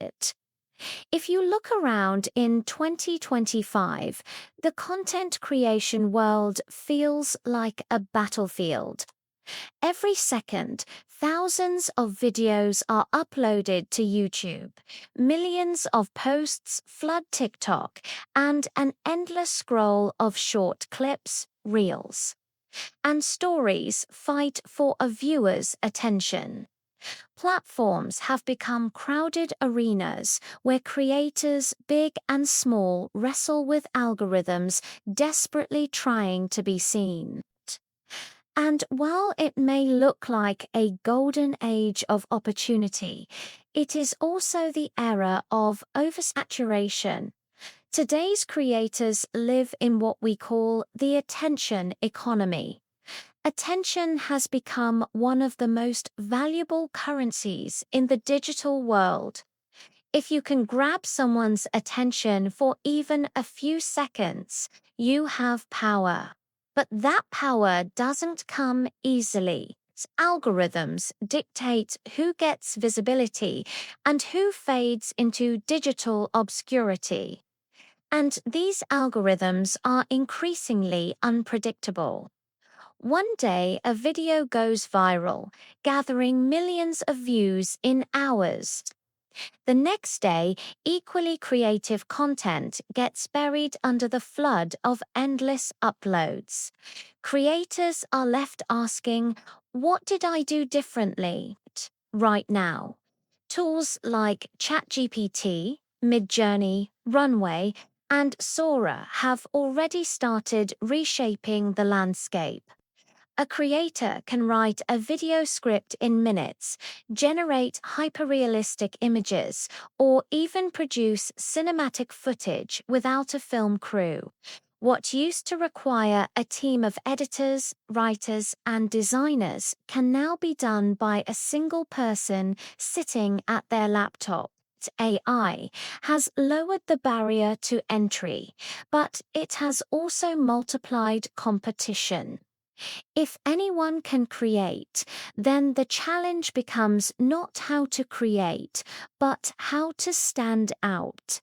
it. If you look around in 2025, the content creation world feels like a battlefield. Every second, thousands of videos are uploaded to YouTube, millions of posts flood TikTok, and an endless scroll of short clips, reels. And stories fight for a viewer's attention. Platforms have become crowded arenas where creators, big and small, wrestle with algorithms desperately trying to be seen. And while it may look like a golden age of opportunity, it is also the era of oversaturation. Today's creators live in what we call the attention economy. Attention has become one of the most valuable currencies in the digital world. If you can grab someone's attention for even a few seconds, you have power. But that power doesn't come easily. Algorithms dictate who gets visibility and who fades into digital obscurity. And these algorithms are increasingly unpredictable. One day, a video goes viral, gathering millions of views in hours. The next day, equally creative content gets buried under the flood of endless uploads. Creators are left asking, what did I do differently right now? Tools like ChatGPT, Midjourney, Runway, and Sora have already started reshaping the landscape. A creator can write a video script in minutes, generate hyperrealistic images, or even produce cinematic footage without a film crew. What used to require a team of editors, writers, and designers can now be done by a single person sitting at their laptop. AI has lowered the barrier to entry, but it has also multiplied competition. If anyone can create, then the challenge becomes not how to create, but how to stand out.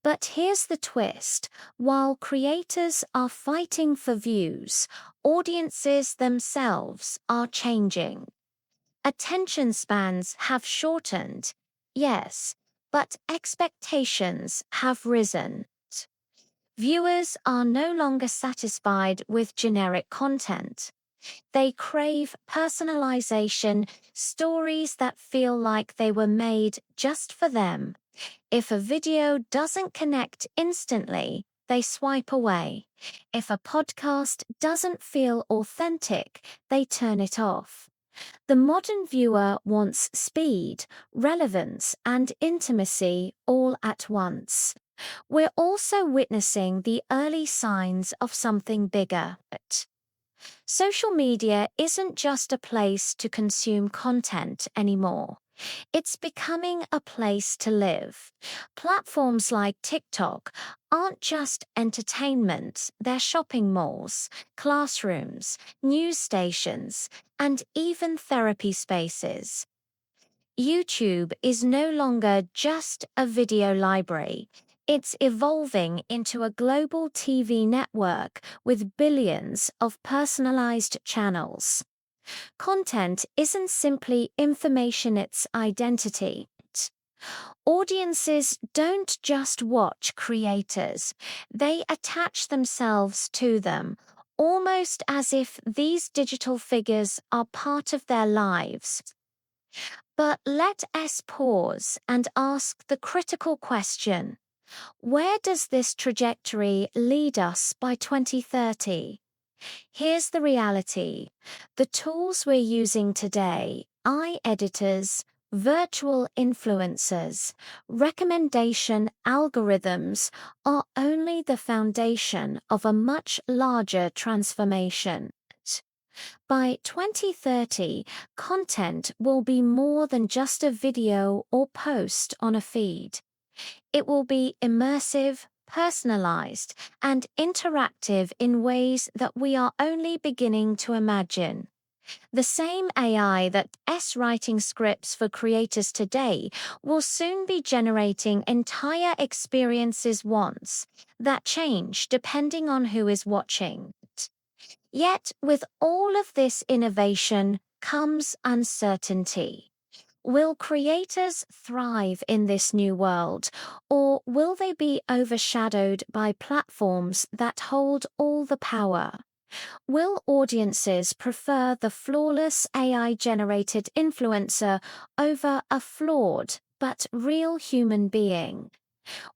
But here's the twist. While creators are fighting for views, audiences themselves are changing. Attention spans have shortened, yes, but expectations have risen. Viewers are no longer satisfied with generic content. They crave personalization, stories that feel like they were made just for them. If a video doesn't connect instantly, they swipe away. If a podcast doesn't feel authentic, they turn it off. The modern viewer wants speed, relevance, and intimacy all at once. We're also witnessing the early signs of something bigger. Social media isn't just a place to consume content anymore. It's becoming a place to live. Platforms like TikTok aren't just entertainment, they're shopping malls, classrooms, news stations, and even therapy spaces. YouTube is no longer just a video library. It's evolving into a global TV network with billions of personalized channels. Content isn't simply information, it's identity. Audiences don't just watch creators, they attach themselves to them, almost as if these digital figures are part of their lives. But let us pause and ask the critical question. Where does this trajectory lead us by 2030? Here's the reality. The tools we're using today, editors, virtual influencers, recommendation algorithms, are only the foundation of a much larger transformation. By 2030, content will be more than just a video or post on a feed. It will be immersive, personalized, and interactive in ways that we are only beginning to imagine. The same AI that's writing scripts for creators today will soon be generating entire experiences once that change depending on who is watching. Yet, with all of this innovation comes uncertainty. Will creators thrive in this new world, or will they be overshadowed by platforms that hold all the power? Will audiences prefer the flawless AI-generated influencer over a flawed but real human being?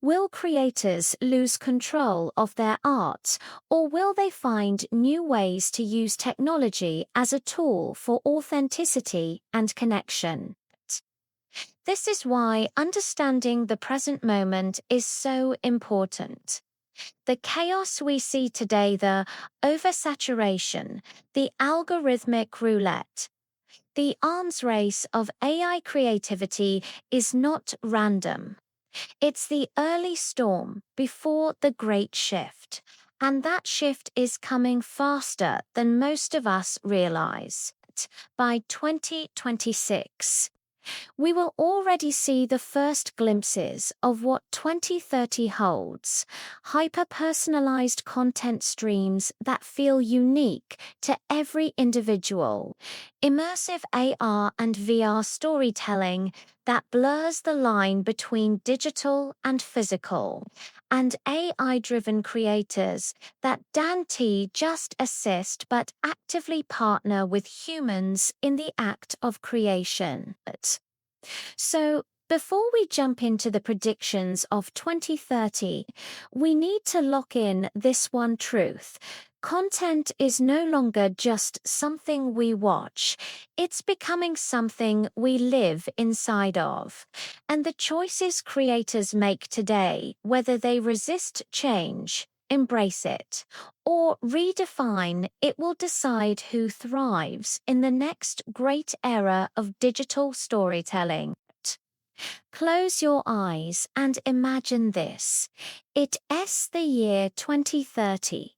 Will creators lose control of their art, or will they find new ways to use technology as a tool for authenticity and connection? This is why understanding the present moment is so important. The chaos we see today, the oversaturation, the algorithmic roulette, the arms race of AI creativity is not random. It's the early storm before the great shift, and that shift is coming faster than most of us realize. By 2026, we will already see the first glimpses of what 2030 holds: hyper-personalized content streams that feel unique to every individual, immersive AR and VR storytelling that blurs the line between digital and physical, and AI-driven creators that don't just assist but actively partner with humans in the act of creation. So, before we jump into the predictions of 2030, we need to lock in this one truth. Content is no longer just something we watch, it's becoming something we live inside of. And the choices creators make today, whether they resist change, embrace it, or redefine it, will decide who thrives in the next great era of digital storytelling. Close your eyes and imagine this. It's the year 2030.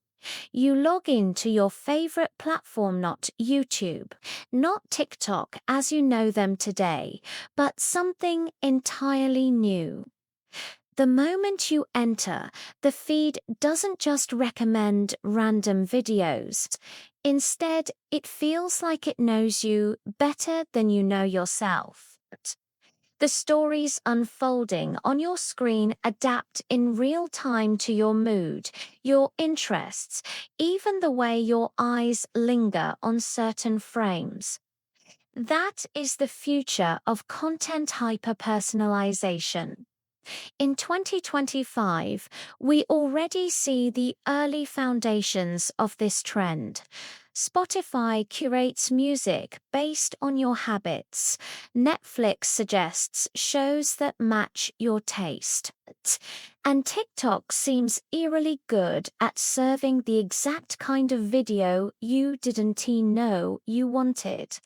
You log into your favorite platform, not YouTube, not TikTok as you know them today, but something entirely new. The moment you enter, the feed doesn't just recommend random videos. Instead, it feels like it knows you better than you know yourself. The stories unfolding on your screen adapt in real time to your mood, your interests, even the way your eyes linger on certain frames. That is the future of content hyper-personalization. In 2025, we already see the early foundations of this trend. Spotify curates music based on your habits. Netflix suggests shows that match your taste. And TikTok seems eerily good at serving the exact kind of video you didn't know you wanted.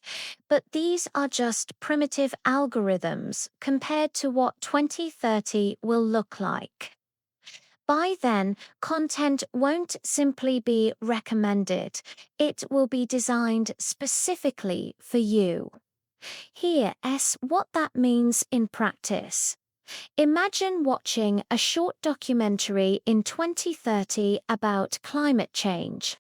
But these are just primitive algorithms compared to what 2030 will look like. By then, content won't simply be recommended, it will be designed specifically for you. Here's what that means in practice. Imagine watching a short documentary in 2030 about climate change.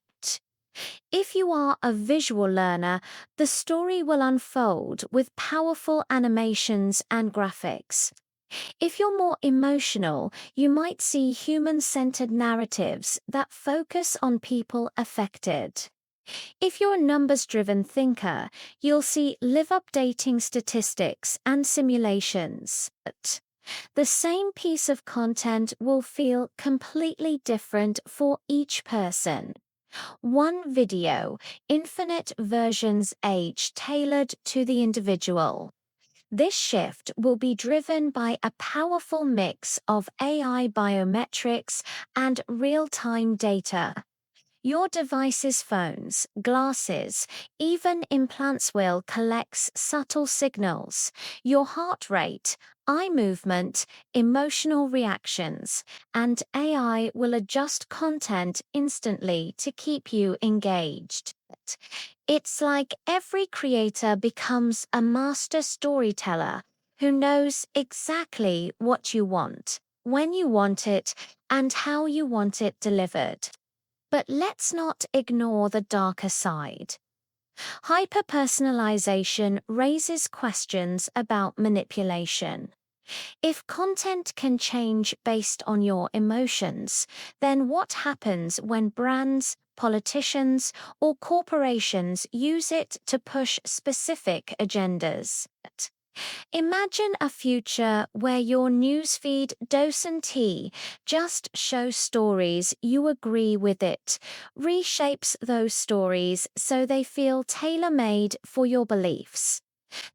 If you are a visual learner, the story will unfold with powerful animations and graphics. If you're more emotional, you might see human-centered narratives that focus on people affected. If you're a numbers-driven thinker, you'll see live-updating statistics and simulations. The same piece of content will feel completely different for each person. One video, infinite versions, age tailored to the individual. This shift will be driven by a powerful mix of AI biometrics and real-time data. Your device's phones, glasses, even implants will collect subtle signals: your heart rate, eye movement, emotional reactions, and AI will adjust content instantly to keep you engaged. It's like every creator becomes a master storyteller who knows exactly what you want, when you want it, and how you want it delivered. But let's not ignore the darker side. Hyperpersonalization raises questions about manipulation. If content can change based on your emotions, then what happens when brands, politicians, or corporations use it to push specific agendas? Imagine a future where your newsfeed docent just shows stories you agree with it, reshapes those stories so they feel tailor-made for your beliefs.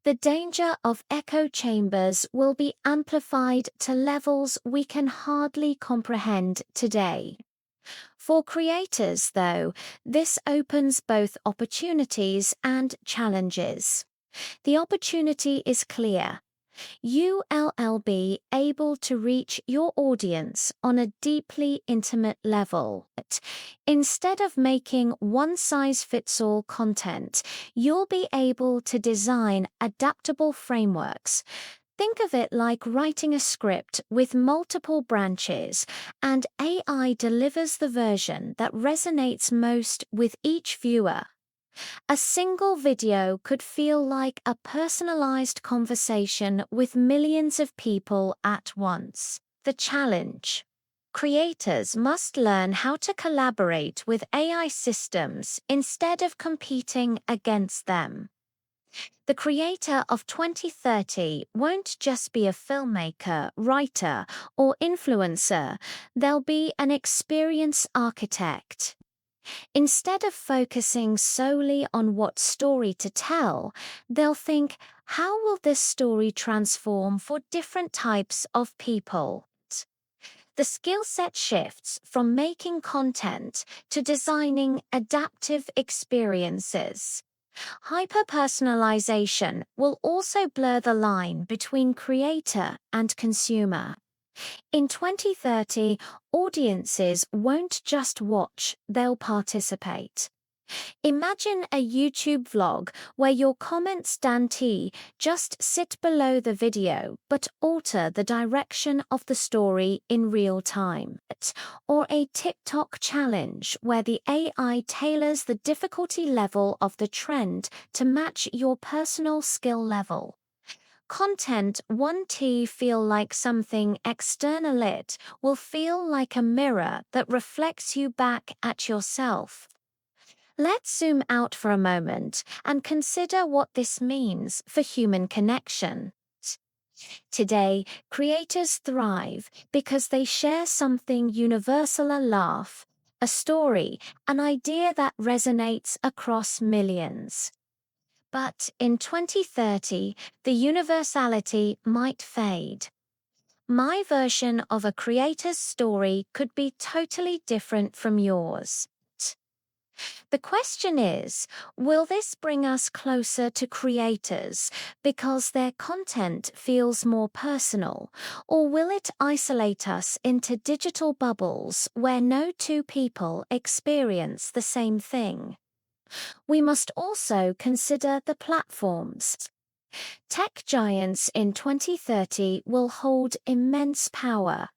The danger of echo chambers will be amplified to levels we can hardly comprehend today. For creators, though, this opens both opportunities and challenges. The opportunity is clear. You'll be able to reach your audience on a deeply intimate level. Instead of making one-size-fits-all content, you'll be able to design adaptable frameworks. Think of it like writing a script with multiple branches, and AI delivers the version that resonates most with each viewer. A single video could feel like a personalized conversation with millions of people at once. The challenge. Creators must learn how to collaborate with AI systems instead of competing against them. The creator of 2030 won't just be a filmmaker, writer, or influencer, they'll be an experience architect. Instead of focusing solely on what story to tell, they'll think, how will this story transform for different types of people? The skill set shifts from making content to designing adaptive experiences. Hyperpersonalization will also blur the line between creator and consumer. In 2030, audiences won't just watch, they'll participate. Imagine a YouTube vlog where your comments just sit below the video but alter the direction of the story in real time. Or a TikTok challenge where the AI tailors the difficulty level of the trend to match your personal skill level. Content won't feel like something external, it will feel like a mirror that reflects you back at yourself. Let's zoom out for a moment and consider what this means for human connection. Today, creators thrive because they share something universal, a laugh, a story, an idea that resonates across millions. But in 2030, the universality might fade. My version of a creator's story could be totally different from yours. The question is, will this bring us closer to creators because their content feels more personal, or will it isolate us into digital bubbles where no two people experience the same thing? We must also consider the platforms. Tech giants in 2030 will hold immense power.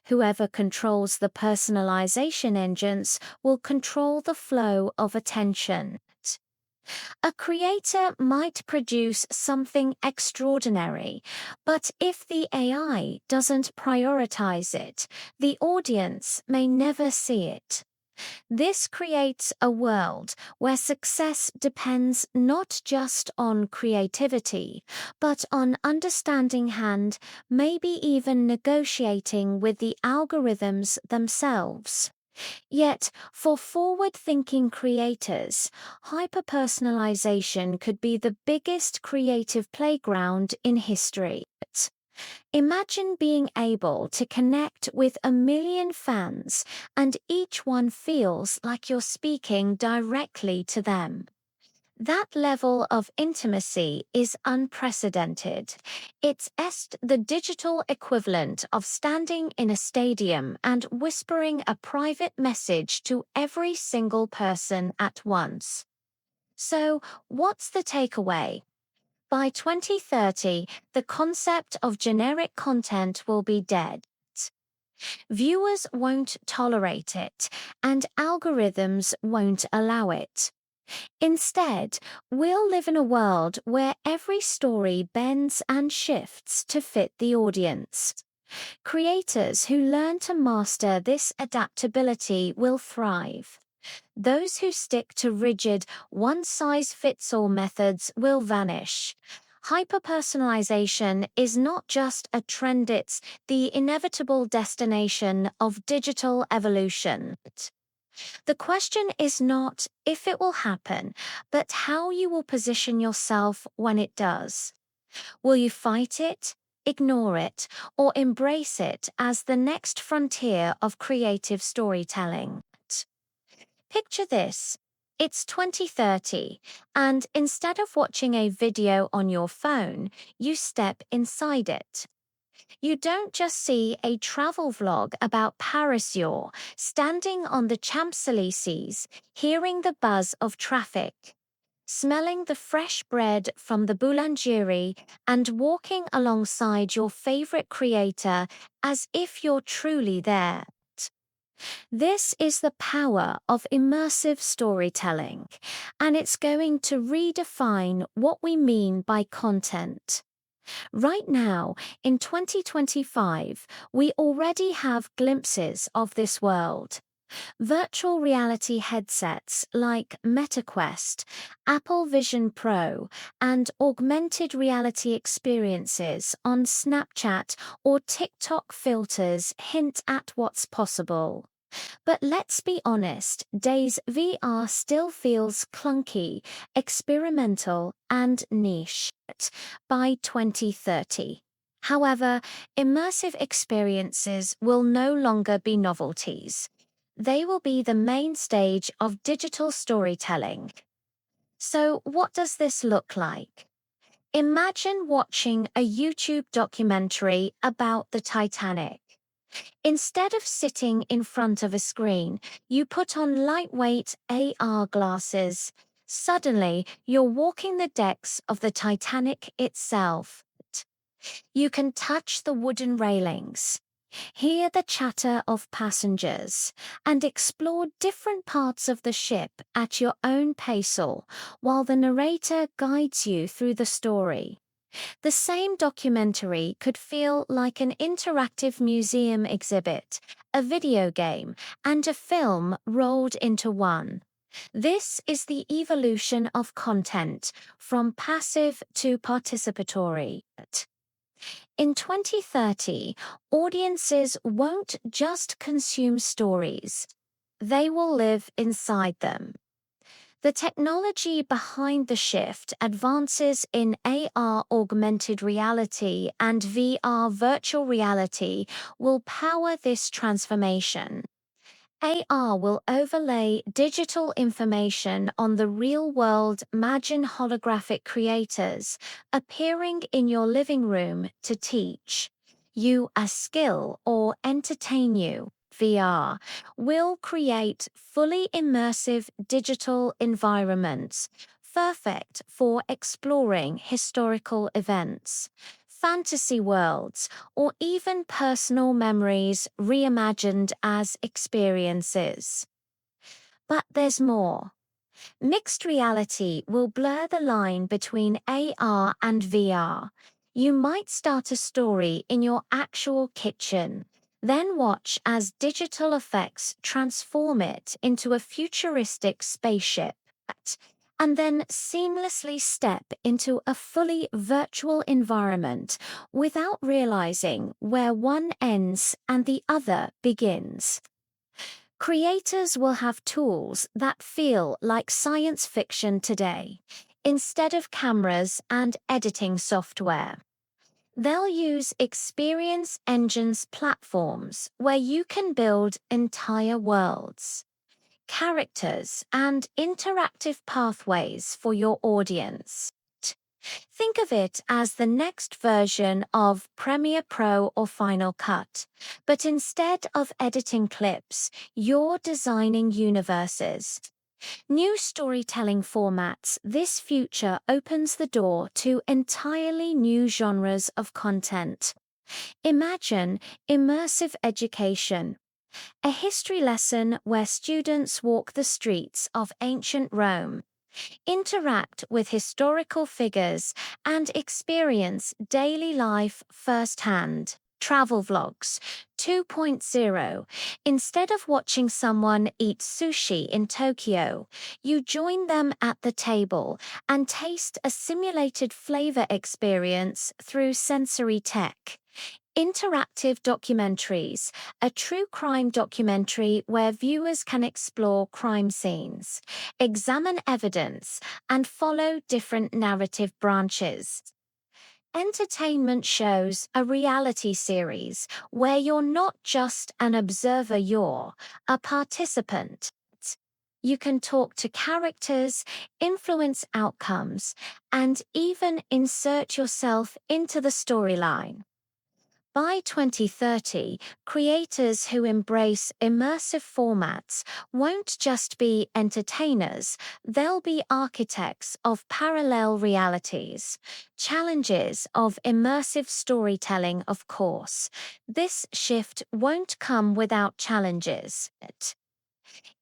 Whoever controls the personalization engines will control the flow of attention. A creator might produce something extraordinary, but if the AI doesn't prioritize it, the audience may never see it. This creates a world where success depends not just on creativity, but on understanding and maybe even negotiating with the algorithms themselves. Yet, for forward-thinking creators, hyperpersonalization could be the biggest creative playground in history. Imagine being able to connect with 1 million fans and each one feels like you're speaking directly to them. That level of intimacy is unprecedented. It's the digital equivalent of standing in a stadium and whispering a private message to every single person at once. So, what's the takeaway? By 2030, the concept of generic content will be dead. Viewers won't tolerate it, and algorithms won't allow it. Instead, we'll live in a world where every story bends and shifts to fit the audience. Creators who learn to master this adaptability will thrive. Those who stick to rigid, one-size-fits-all methods will vanish. Hyperpersonalization is not just a trend, it's the inevitable destination of digital evolution. The question is not if it will happen, but how you will position yourself when it does. Will you fight it, ignore it, or embrace it as the next frontier of creative storytelling? Picture this. It's 2030, and instead of watching a video on your phone, you step inside it. You don't just see a travel vlog about Paris, you're standing on the Champs-Élysées, hearing the buzz of traffic, smelling the fresh bread from the boulangerie, and walking alongside your favorite creator as if you're truly there. This is the power of immersive storytelling, and it's going to redefine what we mean by content. Right now, in 2025, we already have glimpses of this world. Virtual reality headsets like MetaQuest, Apple Vision Pro, and augmented reality experiences on Snapchat or TikTok filters hint at what's possible. But let's be honest, Days VR still feels clunky, experimental, and niche by 2030. However, immersive experiences will no longer be novelties. They will be the main stage of digital storytelling. So, what does this look like? Imagine watching a YouTube documentary about the Titanic. Instead of sitting in front of a screen, you put on lightweight AR glasses. Suddenly, you're walking the decks of the Titanic itself. You can touch the wooden railings, hear the chatter of passengers, and explore different parts of the ship at your own pace while the narrator guides you through the story. The same documentary could feel like an interactive museum exhibit, a video game, and a film rolled into one. This is the evolution of content, from passive to participatory. In 2030, audiences won't just consume stories, they will live inside them. The technology behind the shift, advances in AR augmented reality and VR virtual reality, will power this transformation. AR will overlay digital information on the real world. Imagine holographic creators appearing in your living room to teach you a skill or entertain you. VR will create fully immersive digital environments, perfect for exploring historical events, fantasy worlds, or even personal memories reimagined as experiences. But there's more. Mixed reality will blur the line between AR and VR. You might start a story in your actual kitchen, then watch as digital effects transform it into a futuristic spaceship, and then seamlessly step into a fully virtual environment without realizing where one ends and the other begins. Creators will have tools that feel like science fiction today, instead of cameras and editing software. They'll use experience engines platforms where you can build entire worlds, characters, and interactive pathways for your audience. Think of it as the next version of Premiere Pro or Final Cut, but instead of editing clips, you're designing universes. New storytelling formats, this future opens the door to entirely new genres of content. Imagine immersive education, a history lesson where students walk the streets of ancient Rome, interact with historical figures, and experience daily life firsthand. Travel vlogs 2.0. Instead of watching someone eat sushi in Tokyo, you join them at the table and taste a simulated flavor experience through sensory tech. Interactive documentaries, a true crime documentary where viewers can explore crime scenes, examine evidence, and follow different narrative branches. Entertainment shows, a reality series where you're not just an observer, you're a participant. You can talk to characters, influence outcomes, and even insert yourself into the storyline. By 2030, creators who embrace immersive formats won't just be entertainers, they'll be architects of parallel realities. Challenges of immersive storytelling, of course. This shift won't come without challenges.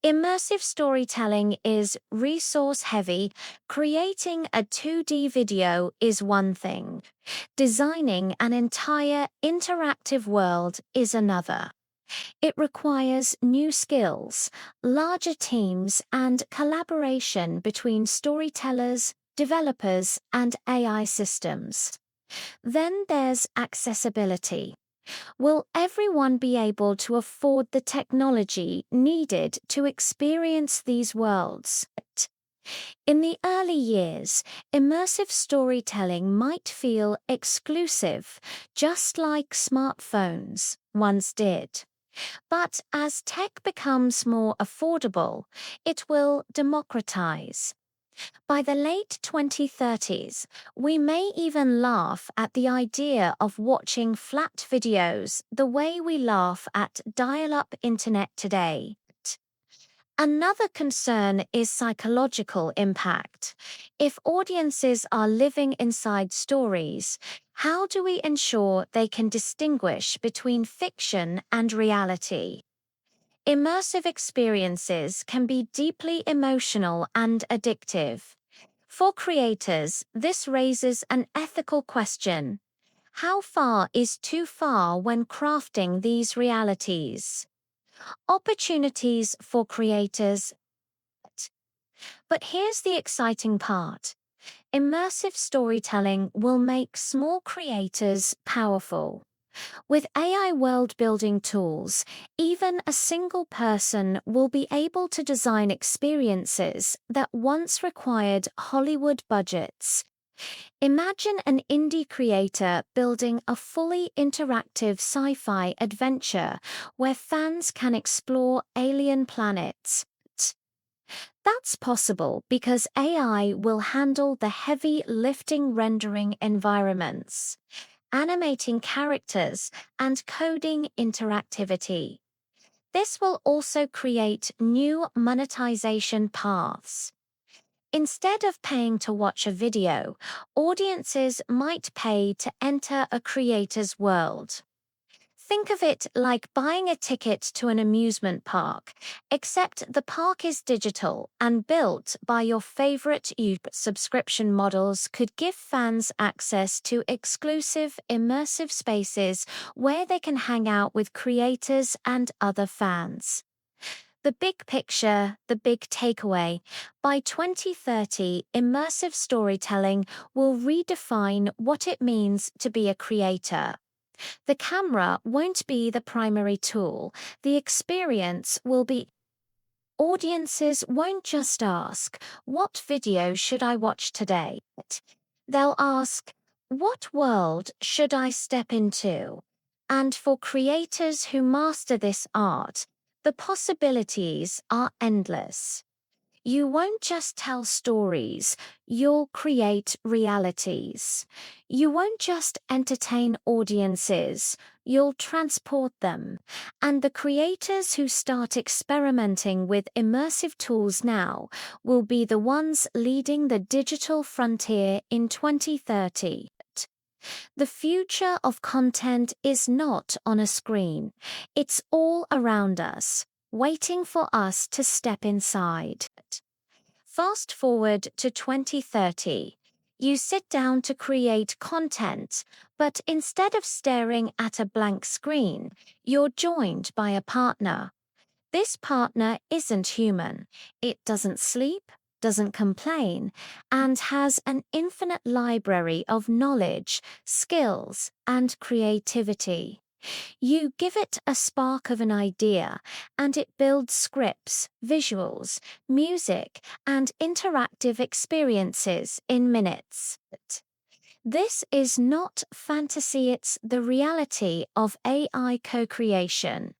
Immersive storytelling is resource heavy. Creating a 2D video is one thing. Designing an entire interactive world is another. It requires new skills, larger teams, and collaboration between storytellers, developers, and AI systems. Then there's accessibility. Will everyone be able to afford the technology needed to experience these worlds? In the early years, immersive storytelling might feel exclusive, just like smartphones once did. But as tech becomes more affordable, it will democratize. By the late 2030s, we may even laugh at the idea of watching flat videos the way we laugh at dial-up internet today. Another concern is psychological impact. If audiences are living inside stories, how do we ensure they can distinguish between fiction and reality? Immersive experiences can be deeply emotional and addictive. For creators, this raises an ethical question. How far is too far when crafting these realities? Opportunities for creators. But here's the exciting part. Immersive storytelling will make small creators powerful. With AI world-building tools, even a single person will be able to design experiences that once required Hollywood budgets. Imagine an indie creator building a fully interactive sci-fi adventure where fans can explore alien planets. That's possible because AI will handle the heavy lifting, rendering environments, animating characters, and coding interactivity. This will also create new monetization paths. Instead of paying to watch a video, audiences might pay to enter a creator's world. Think of it like buying a ticket to an amusement park, except the park is digital and built by your favorite YouTube. Subscription models could give fans access to exclusive, immersive spaces where they can hang out with creators and other fans. The big picture, the big takeaway. By 2030, immersive storytelling will redefine what it means to be a creator. The camera won't be the primary tool. The experience will be. Audiences won't just ask, "What video should I watch today?" They'll ask, "What world should I step into?" And for creators who master this art, the possibilities are endless. You won't just tell stories, you'll create realities. You won't just entertain audiences, you'll transport them. And the creators who start experimenting with immersive tools now will be the ones leading the digital frontier in 2030. The future of content is not on a screen. It's all around us, waiting for us to step inside. Fast forward to 2030. You sit down to create content, but instead of staring at a blank screen, you're joined by a partner. This partner isn't human. It doesn't sleep, doesn't complain, and has an infinite library of knowledge, skills, and creativity. You give it a spark of an idea, and it builds scripts, visuals, music, and interactive experiences in minutes. This is not fantasy, it's the reality of AI co-creation.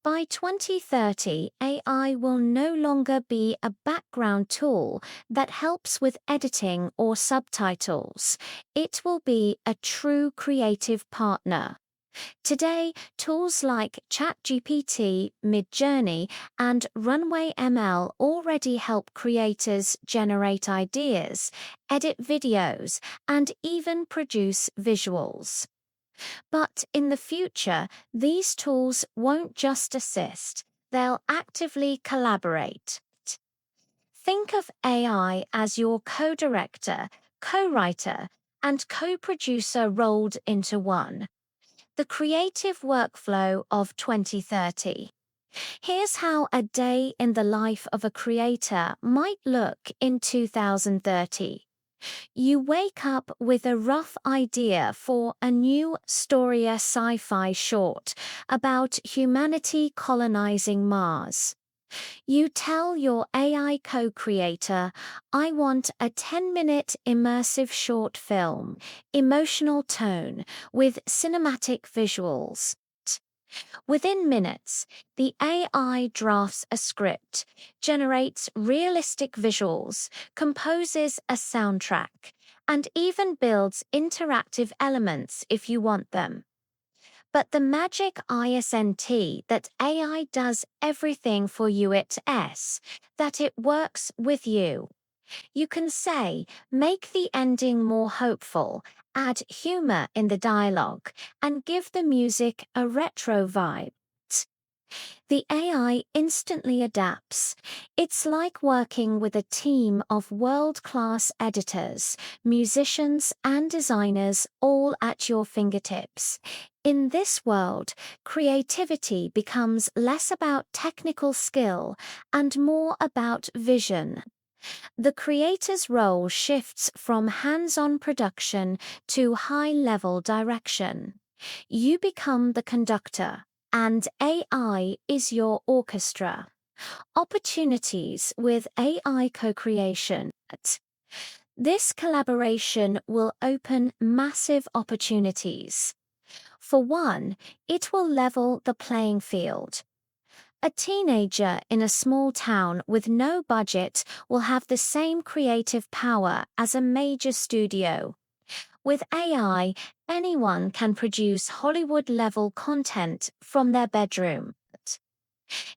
By 2030, AI will no longer be a background tool that helps with editing or subtitles. It will be a true creative partner. Today, tools like ChatGPT, Midjourney, and Runway ML already help creators generate ideas, edit videos, and even produce visuals. But in the future, these tools won't just assist, they'll actively collaborate. Think of AI as your co-director, co-writer, and co-producer rolled into one. The creative workflow of 2030. Here's how a day in the life of a creator might look in 2030. You wake up with a rough idea for a new story, a sci-fi short about humanity colonizing Mars. You tell your AI co-creator, I want a 10-minute immersive short film, emotional tone, with cinematic visuals. Within minutes, the AI drafts a script, generates realistic visuals, composes a soundtrack, and even builds interactive elements if you want them. But the magic isn't that AI does everything for you, it's that it works with you. You can say, make the ending more hopeful, add humor in the dialogue, and give the music a retro vibe. The AI instantly adapts. It's like working with a team of world-class editors, musicians, and designers all at your fingertips. In this world, creativity becomes less about technical skill and more about vision. The creator's role shifts from hands-on production to high-level direction. You become the conductor, and AI is your orchestra. Opportunities with AI co-creation. This collaboration will open massive opportunities. For one, it will level the playing field. A teenager in a small town with no budget will have the same creative power as a major studio. With AI, anyone can produce Hollywood-level content from their bedroom.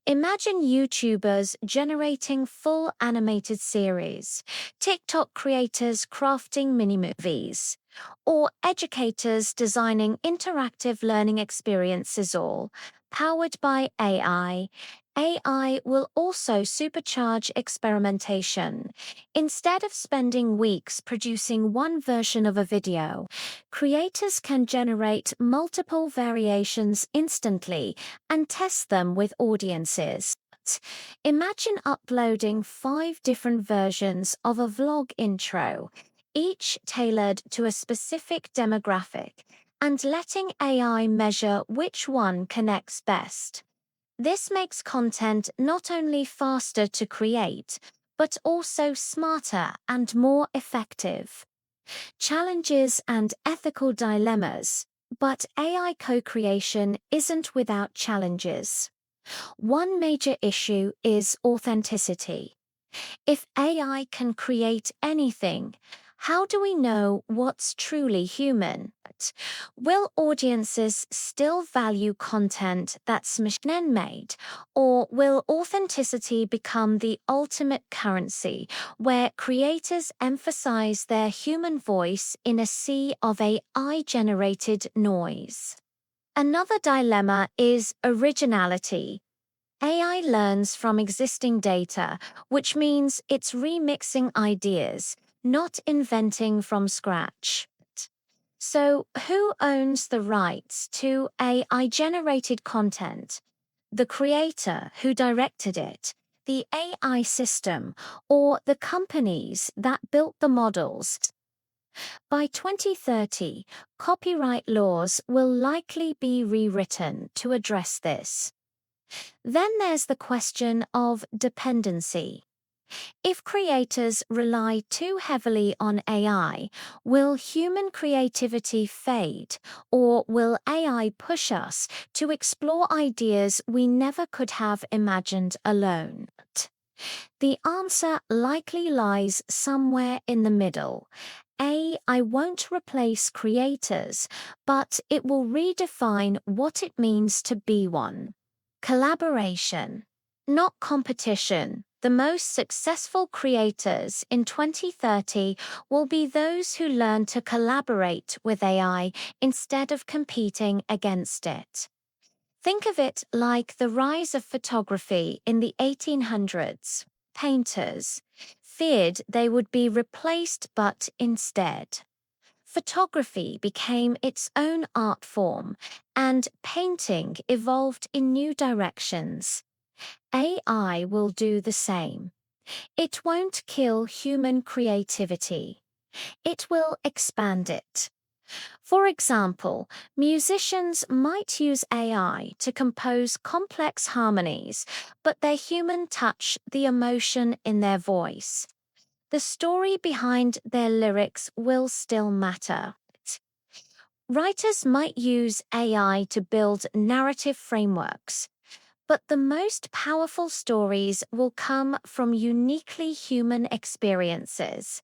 Imagine YouTubers generating full animated series, TikTok creators crafting mini-movies, or educators designing interactive learning experiences, all powered by AI. AI will also supercharge experimentation. Instead of spending weeks producing one version of a video, creators can generate multiple variations instantly and test them with audiences. Imagine uploading 5 different versions of a vlog intro, each tailored to a specific demographic, and letting AI measure which one connects best. This makes content not only faster to create, but also smarter and more effective. Challenges and ethical dilemmas. But AI co-creation isn't without challenges. One major issue is authenticity. If AI can create anything, how do we know what's truly human? Will audiences still value content that's machine made, or will authenticity become the ultimate currency, where creators emphasize their human voice in a sea of AI generated noise? Another dilemma is originality. AI learns from existing data, which means it's remixing ideas, not inventing from scratch. So, who owns the rights to AI-generated content? The creator who directed it, the AI system, or the companies that built the models? By 2030, copyright laws will likely be rewritten to address this. Then there's the question of dependency. If creators rely too heavily on AI, will human creativity fade, or will AI push us to explore ideas we never could have imagined alone? The answer likely lies somewhere in the middle. AI won't replace creators, but it will redefine what it means to be one. Collaboration, not competition. The most successful creators in 2030 will be those who learn to collaborate with AI instead of competing against it. Think of it like the rise of photography in the 1800s. Painters feared they would be replaced, but instead, photography became its own art form, and painting evolved in new directions. AI will do the same. It won't kill human creativity. It will expand it. For example, musicians might use AI to compose complex harmonies, but their human touch, the emotion in their voice, the story behind their lyrics will still matter. Writers might use AI to build narrative frameworks, but the most powerful stories will come from uniquely human experiences.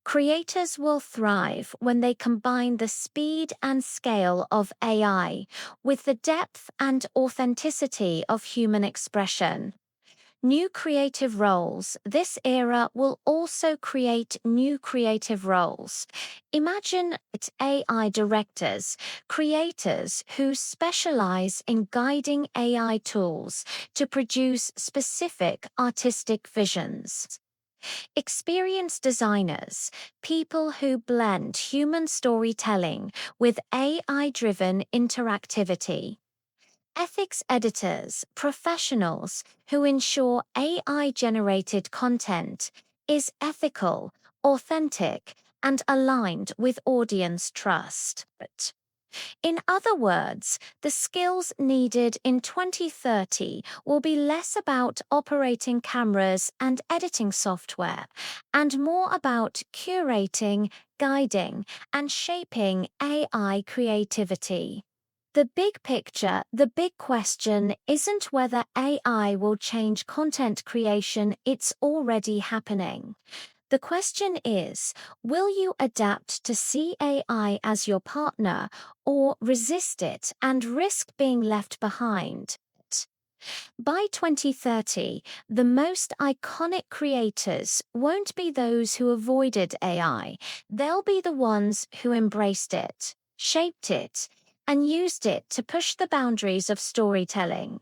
Creators will thrive when they combine the speed and scale of AI with the depth and authenticity of human expression. New creative roles. This era will also create new creative roles. Imagine it AI directors, creators who specialize in guiding AI tools to produce specific artistic visions. Experienced designers, people who blend human storytelling with AI-driven interactivity. Ethics editors, professionals who ensure AI-generated content is ethical, authentic, and aligned with audience trust. In other words, the skills needed in 2030 will be less about operating cameras and editing software, and more about curating, guiding, and shaping AI creativity. The big picture, the big question isn't whether AI will change content creation, it's already happening. The question is, will you adapt to see AI as your partner or resist it and risk being left behind? By 2030, the most iconic creators won't be those who avoided AI. They'll be the ones who embraced it, shaped it, and used it to push the boundaries of storytelling.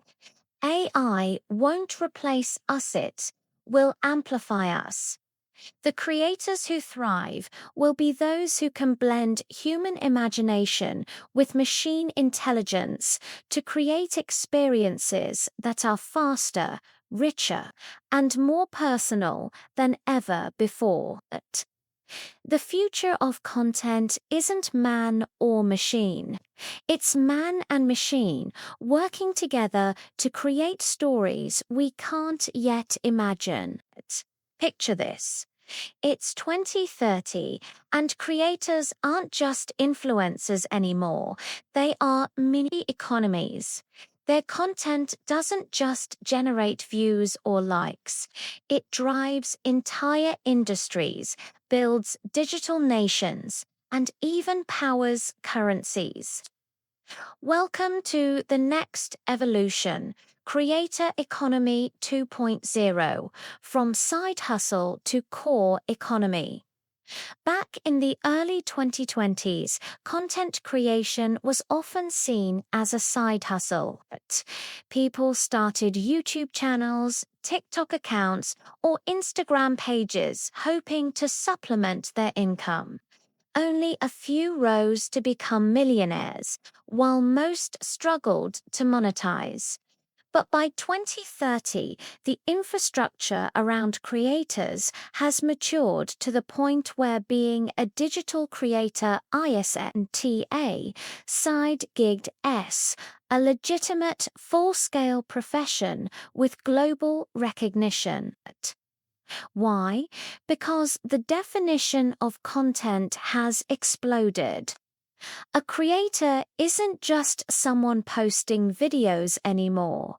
AI won't replace us, it will amplify us. The creators who thrive will be those who can blend human imagination with machine intelligence to create experiences that are faster, richer, and more personal than ever before. The future of content isn't man or machine. It's man and machine working together to create stories we can't yet imagine. Picture this. It's 2030, and creators aren't just influencers anymore. They are mini economies. Their content doesn't just generate views or likes, it drives entire industries, builds digital nations, and even powers currencies. Welcome to the next evolution, Creator Economy 2.0, from side hustle to core economy. Back in the early 2020s, content creation was often seen as a side hustle. People started YouTube channels, TikTok accounts, or Instagram pages hoping to supplement their income. Only a few rose to become millionaires, while most struggled to monetize. But by 2030, the infrastructure around creators has matured to the point where being a digital creator ISNTA, side gigged S, a legitimate full-scale profession with global recognition. Why? Because the definition of content has exploded. A creator isn't just someone posting videos anymore.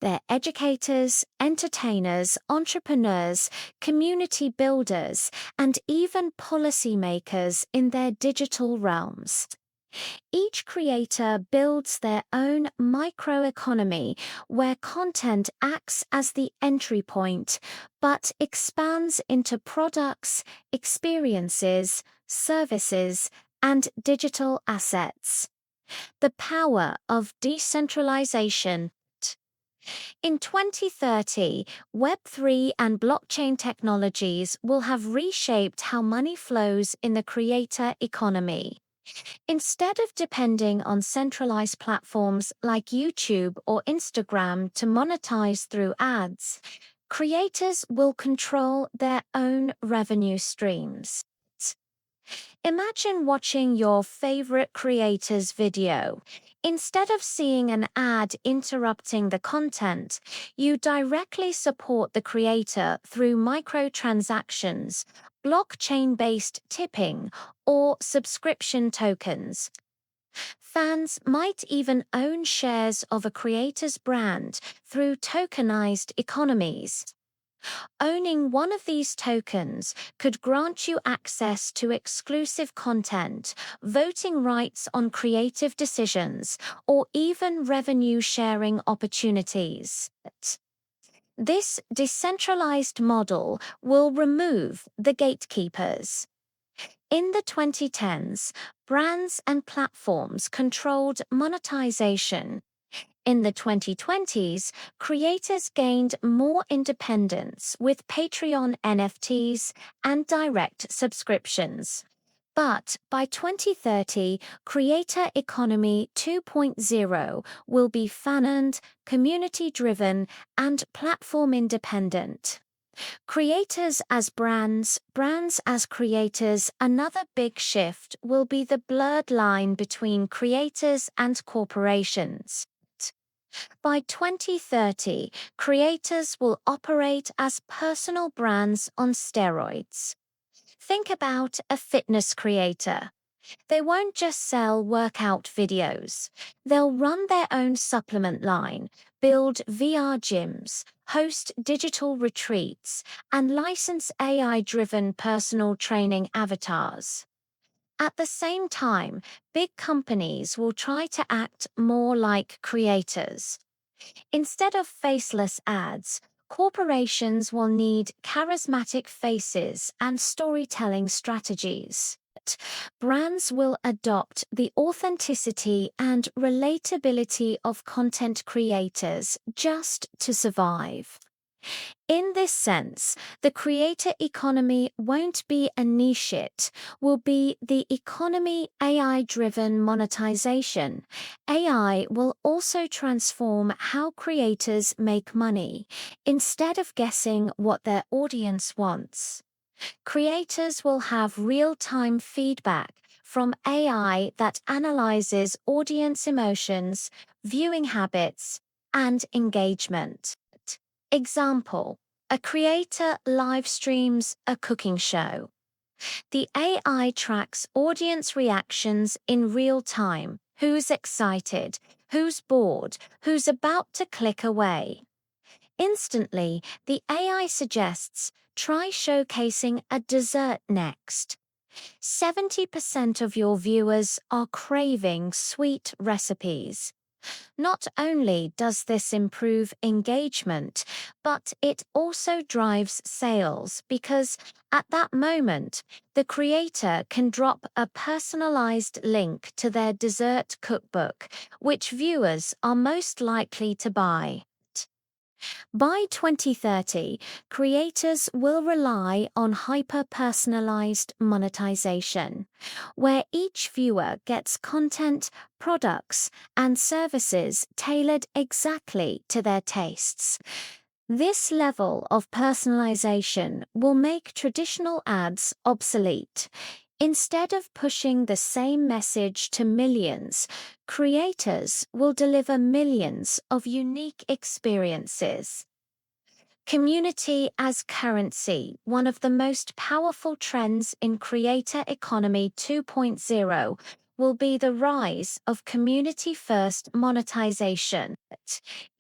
They're educators, entertainers, entrepreneurs, community builders, and even policymakers in their digital realms. Each creator builds their own microeconomy where content acts as the entry point, but expands into products, experiences, services, and digital assets. The power of decentralization. In 2030, Web3 and blockchain technologies will have reshaped how money flows in the creator economy. Instead of depending on centralized platforms like YouTube or Instagram to monetize through ads, creators will control their own revenue streams. Imagine watching your favorite creator's video. Instead of seeing an ad interrupting the content, you directly support the creator through microtransactions, blockchain-based tipping, or subscription tokens. Fans might even own shares of a creator's brand through tokenized economies. Owning one of these tokens could grant you access to exclusive content, voting rights on creative decisions, or even revenue sharing opportunities. This decentralized model will remove the gatekeepers. In the 2010s, brands and platforms controlled monetization. In the 2020s, creators gained more independence with Patreon NFTs and direct subscriptions. But by 2030, Creator Economy 2.0 will be fan-owned, community-driven, and platform-independent. Creators as brands, brands as creators. Another big shift will be the blurred line between creators and corporations. By 2030, creators will operate as personal brands on steroids. Think about a fitness creator. They won't just sell workout videos. They'll run their own supplement line, build VR gyms, host digital retreats, and license AI-driven personal training avatars. At the same time, big companies will try to act more like creators. Instead of faceless ads, corporations will need charismatic faces and storytelling strategies. Brands will adopt the authenticity and relatability of content creators just to survive. In this sense, the creator economy won't be a niche, it will be the economy AI-driven monetization. AI will also transform how creators make money. Instead of guessing what their audience wants, creators will have real-time feedback from AI that analyzes audience emotions, viewing habits, and engagement. Example: a creator live streams a cooking show. The AI tracks audience reactions in real time. Who's excited? who's bored, who's about to click away. Instantly, the AI suggests, try showcasing a dessert next. 70% of your viewers are craving sweet recipes. Not only does this improve engagement, but it also drives sales because at that moment, the creator can drop a personalized link to their dessert cookbook, which viewers are most likely to buy. By 2030, creators will rely on hyper-personalized monetization, where each viewer gets content, products, and services tailored exactly to their tastes. This level of personalization will make traditional ads obsolete. Instead of pushing the same message to millions, creators will deliver millions of unique experiences. Community as currency, one of the most powerful trends in Creator Economy 2.0, will be the rise of community-first monetization.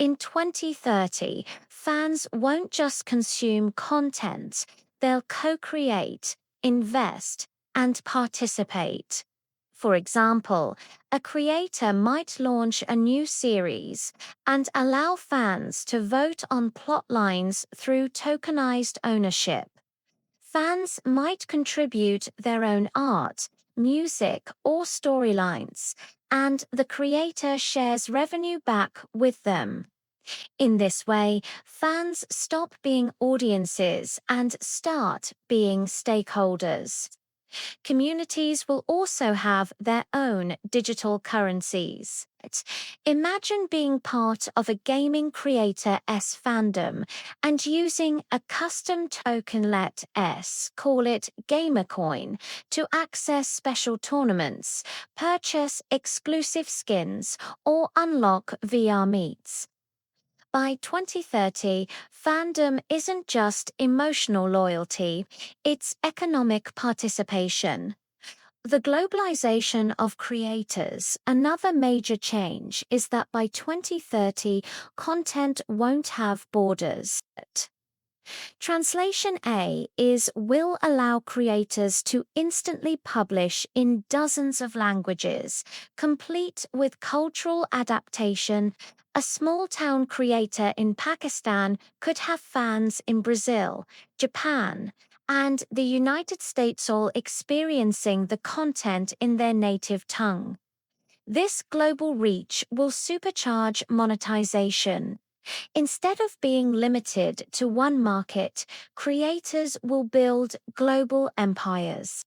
In 2030, fans won't just consume content, they'll co-create, invest, and participate. For example, a creator might launch a new series and allow fans to vote on plot lines through tokenized ownership. Fans might contribute their own art, music, or storylines, and the creator shares revenue back with them. In this way, fans stop being audiences and start being stakeholders. Communities will also have their own digital currencies. Imagine being part of a gaming creator-S fandom and using a custom tokenlet S, call it Gamercoin, to access special tournaments, purchase exclusive skins, or unlock VR meets. By 2030, fandom isn't just emotional loyalty, it's economic participation. The globalization of creators, another major change is that by 2030, content won't have borders. Translation A will allow creators to instantly publish in dozens of languages, complete with cultural adaptation. A small-town creator in Pakistan could have fans in Brazil, Japan, and the United States all experiencing the content in their native tongue. This global reach will supercharge monetization. Instead of being limited to one market, creators will build global empires.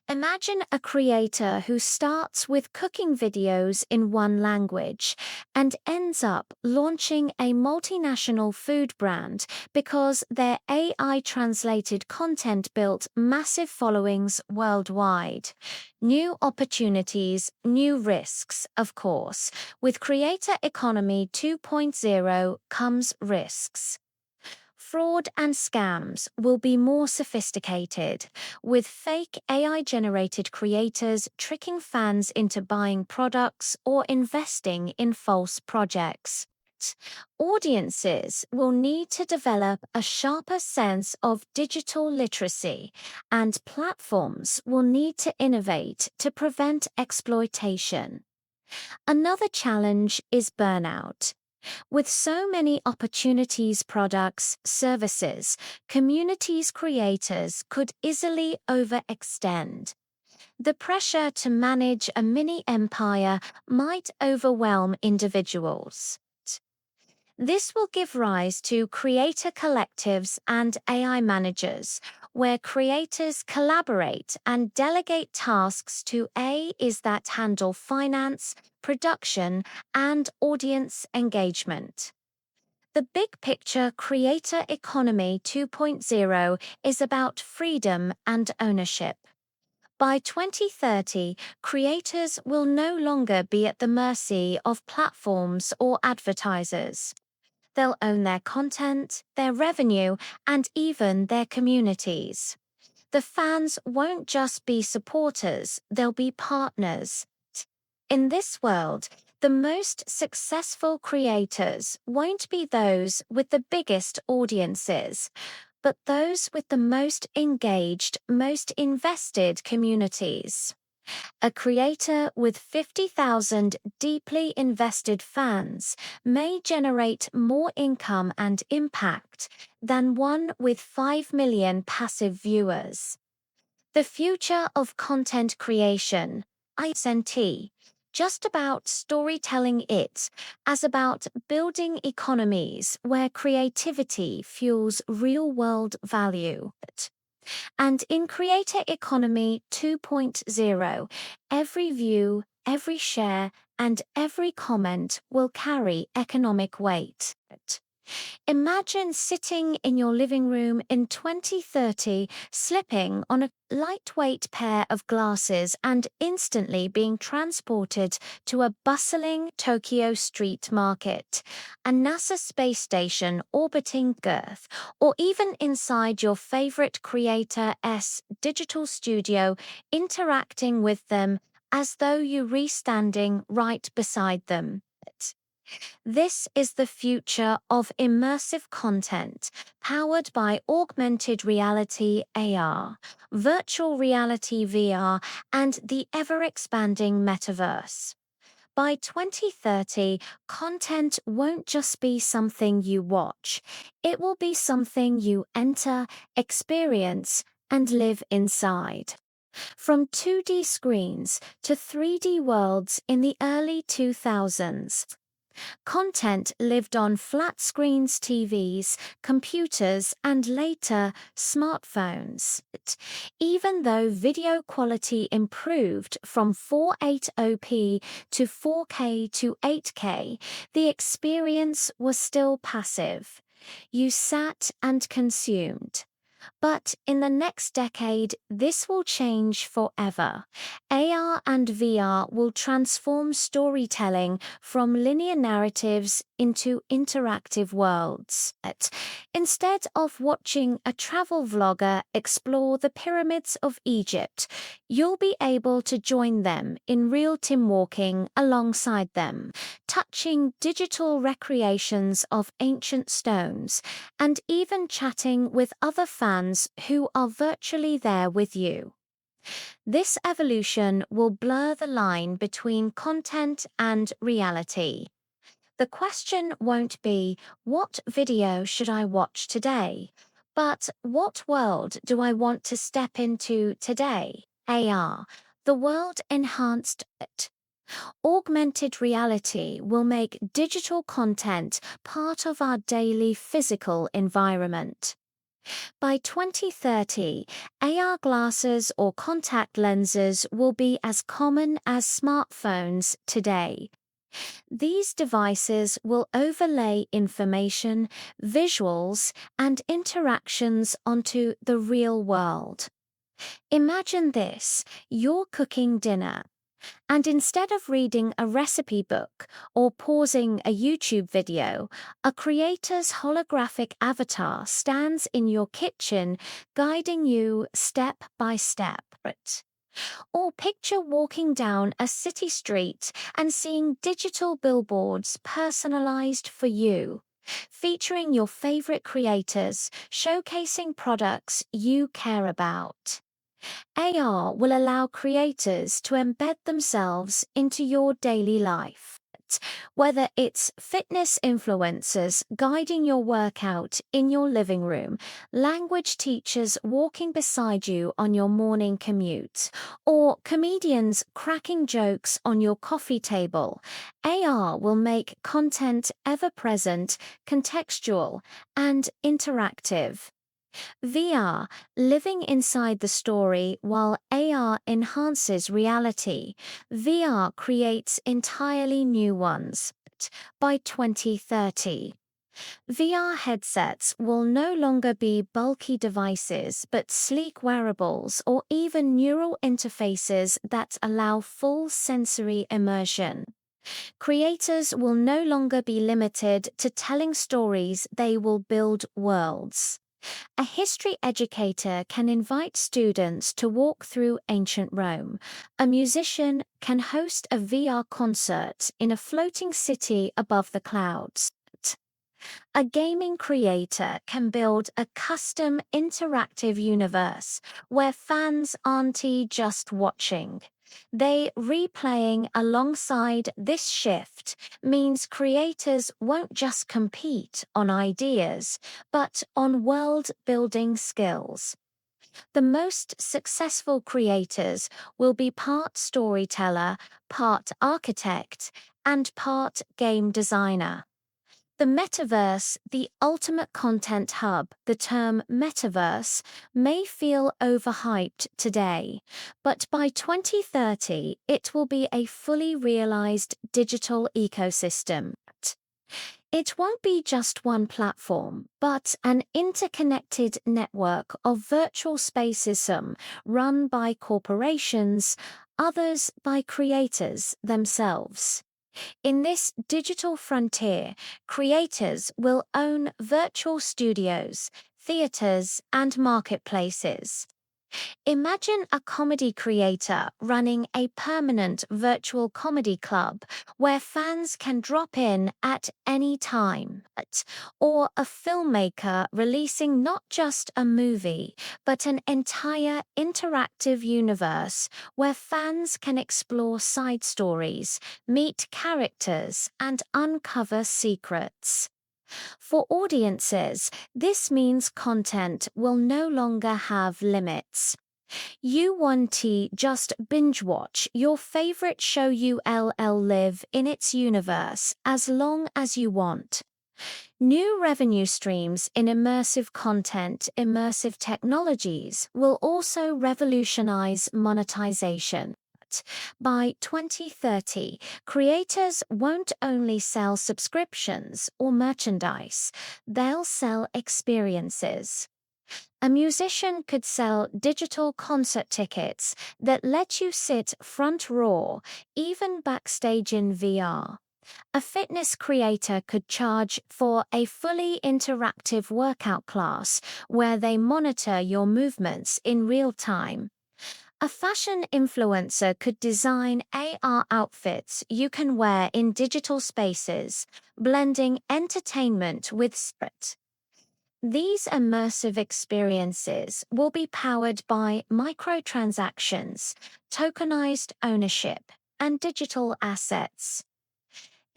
Imagine a creator who starts with cooking videos in one language and ends up launching a multinational food brand because their AI translated content built massive followings worldwide. New opportunities, new risks, of course. With Creator Economy 2.0 comes risks. Fraud and scams will be more sophisticated, with fake AI-generated creators tricking fans into buying products or investing in false projects. Audiences will need to develop a sharper sense of digital literacy, and platforms will need to innovate to prevent exploitation. Another challenge is burnout. With so many opportunities, products, services, communities creators could easily overextend. The pressure to manage a mini empire might overwhelm individuals. This will give rise to creator collectives and AI managers, where creators collaborate and delegate tasks to AIs that handle finance, production, and audience engagement. The big picture Creator Economy 2.0 is about freedom and ownership. By 2030, creators will no longer be at the mercy of platforms or advertisers. They'll own their content, their revenue, and even their communities. The fans won't just be supporters, they'll be partners. In this world, The most successful creators won't be those with the biggest audiences, but those with the most engaged, most invested communities. A creator with 50,000 deeply invested fans may generate more income and impact than one with 5 million passive viewers. The future of content creation, isn't just about storytelling it, as about building economies where creativity fuels real-world value. And in Creator Economy 2.0, every view, every share, and every comment will carry economic weight. Imagine sitting in your living room in 2030, slipping on a lightweight pair of glasses and instantly being transported to a bustling Tokyo street market, a NASA space station orbiting Earth, or even inside your favorite Creator-S digital studio, interacting with them as though you were standing right beside them. This is the future of immersive content, powered by augmented reality AR, virtual reality VR, and the ever-expanding metaverse. By 2030, content won't just be something you watch. It will be something you enter, experience, and live inside. From 2D screens to 3D worlds in the early 2000s, content lived on flat screens TVs, computers, and later smartphones. Even though video quality improved from 480p to 4K to 8K, the experience was still passive. You sat and consumed. But in the next decade, this will change forever. AR and VR will transform storytelling from linear narratives into interactive worlds. Instead of watching a travel vlogger explore the pyramids of Egypt, you'll be able to join them in real-time walking alongside them, touching digital recreations of ancient stones, and even chatting with other fans who are virtually there with you. This evolution will blur the line between content and reality. The question won't be, what video should I watch today? But what world do I want to step into today? AR, the world enhanced it. Augmented reality will make digital content part of our daily physical environment. By 2030, AR glasses or contact lenses will be as common as smartphones today. These devices will overlay information, visuals, and interactions onto the real world. Imagine this: you're cooking dinner, and instead of reading a recipe book or pausing a YouTube video, a creator's holographic avatar stands in your kitchen, guiding you step by step. Or picture walking down a city street and seeing digital billboards personalized for you, featuring your favorite creators, showcasing products you care about. AR will allow creators to embed themselves into your daily life. Whether it's fitness influencers guiding your workout in your living room, language teachers walking beside you on your morning commute, or comedians cracking jokes on your coffee table, AR will make content ever-present, contextual, and interactive. VR, living inside the story while AR enhances reality. VR creates entirely new ones. By 2030, VR headsets will no longer be bulky devices but sleek wearables or even neural interfaces that allow full sensory immersion. Creators will no longer be limited to telling stories, they will build worlds. A history educator can invite students to walk through ancient Rome. A musician can host a VR concert in a floating city above the clouds. A gaming creator can build a custom interactive universe where fans aren't just watching. They replaying alongside. This shift means creators won't just compete on ideas, but on world building skills. The most successful creators will be part storyteller, part architect, and part game designer. The metaverse, the ultimate content hub. The term metaverse may feel overhyped today, but by 2030 it will be a fully realized digital ecosystem. It won't be just one platform, but an interconnected network of virtual spaces, some run by corporations, others by creators themselves. In this digital frontier, creators will own virtual studios, theaters, and marketplaces. Imagine a comedy creator running a permanent virtual comedy club where fans can drop in at any time. Or a filmmaker releasing not just a movie, but an entire interactive universe where fans can explore side stories, meet characters, and uncover secrets. For audiences, this means content will no longer have limits. You want to just binge watch your favorite show, you'll live in its universe as long as you want. New revenue streams in immersive content, immersive technologies will also revolutionize monetization. By 2030, creators won't only sell subscriptions or merchandise, they'll sell experiences. A musician could sell digital concert tickets that let you sit front row, even backstage in VR. A fitness creator could charge for a fully interactive workout class where they monitor your movements in real time. A fashion influencer could design AR outfits you can wear in digital spaces, blending entertainment with spirit. These immersive experiences will be powered by microtransactions, tokenized ownership, and digital assets.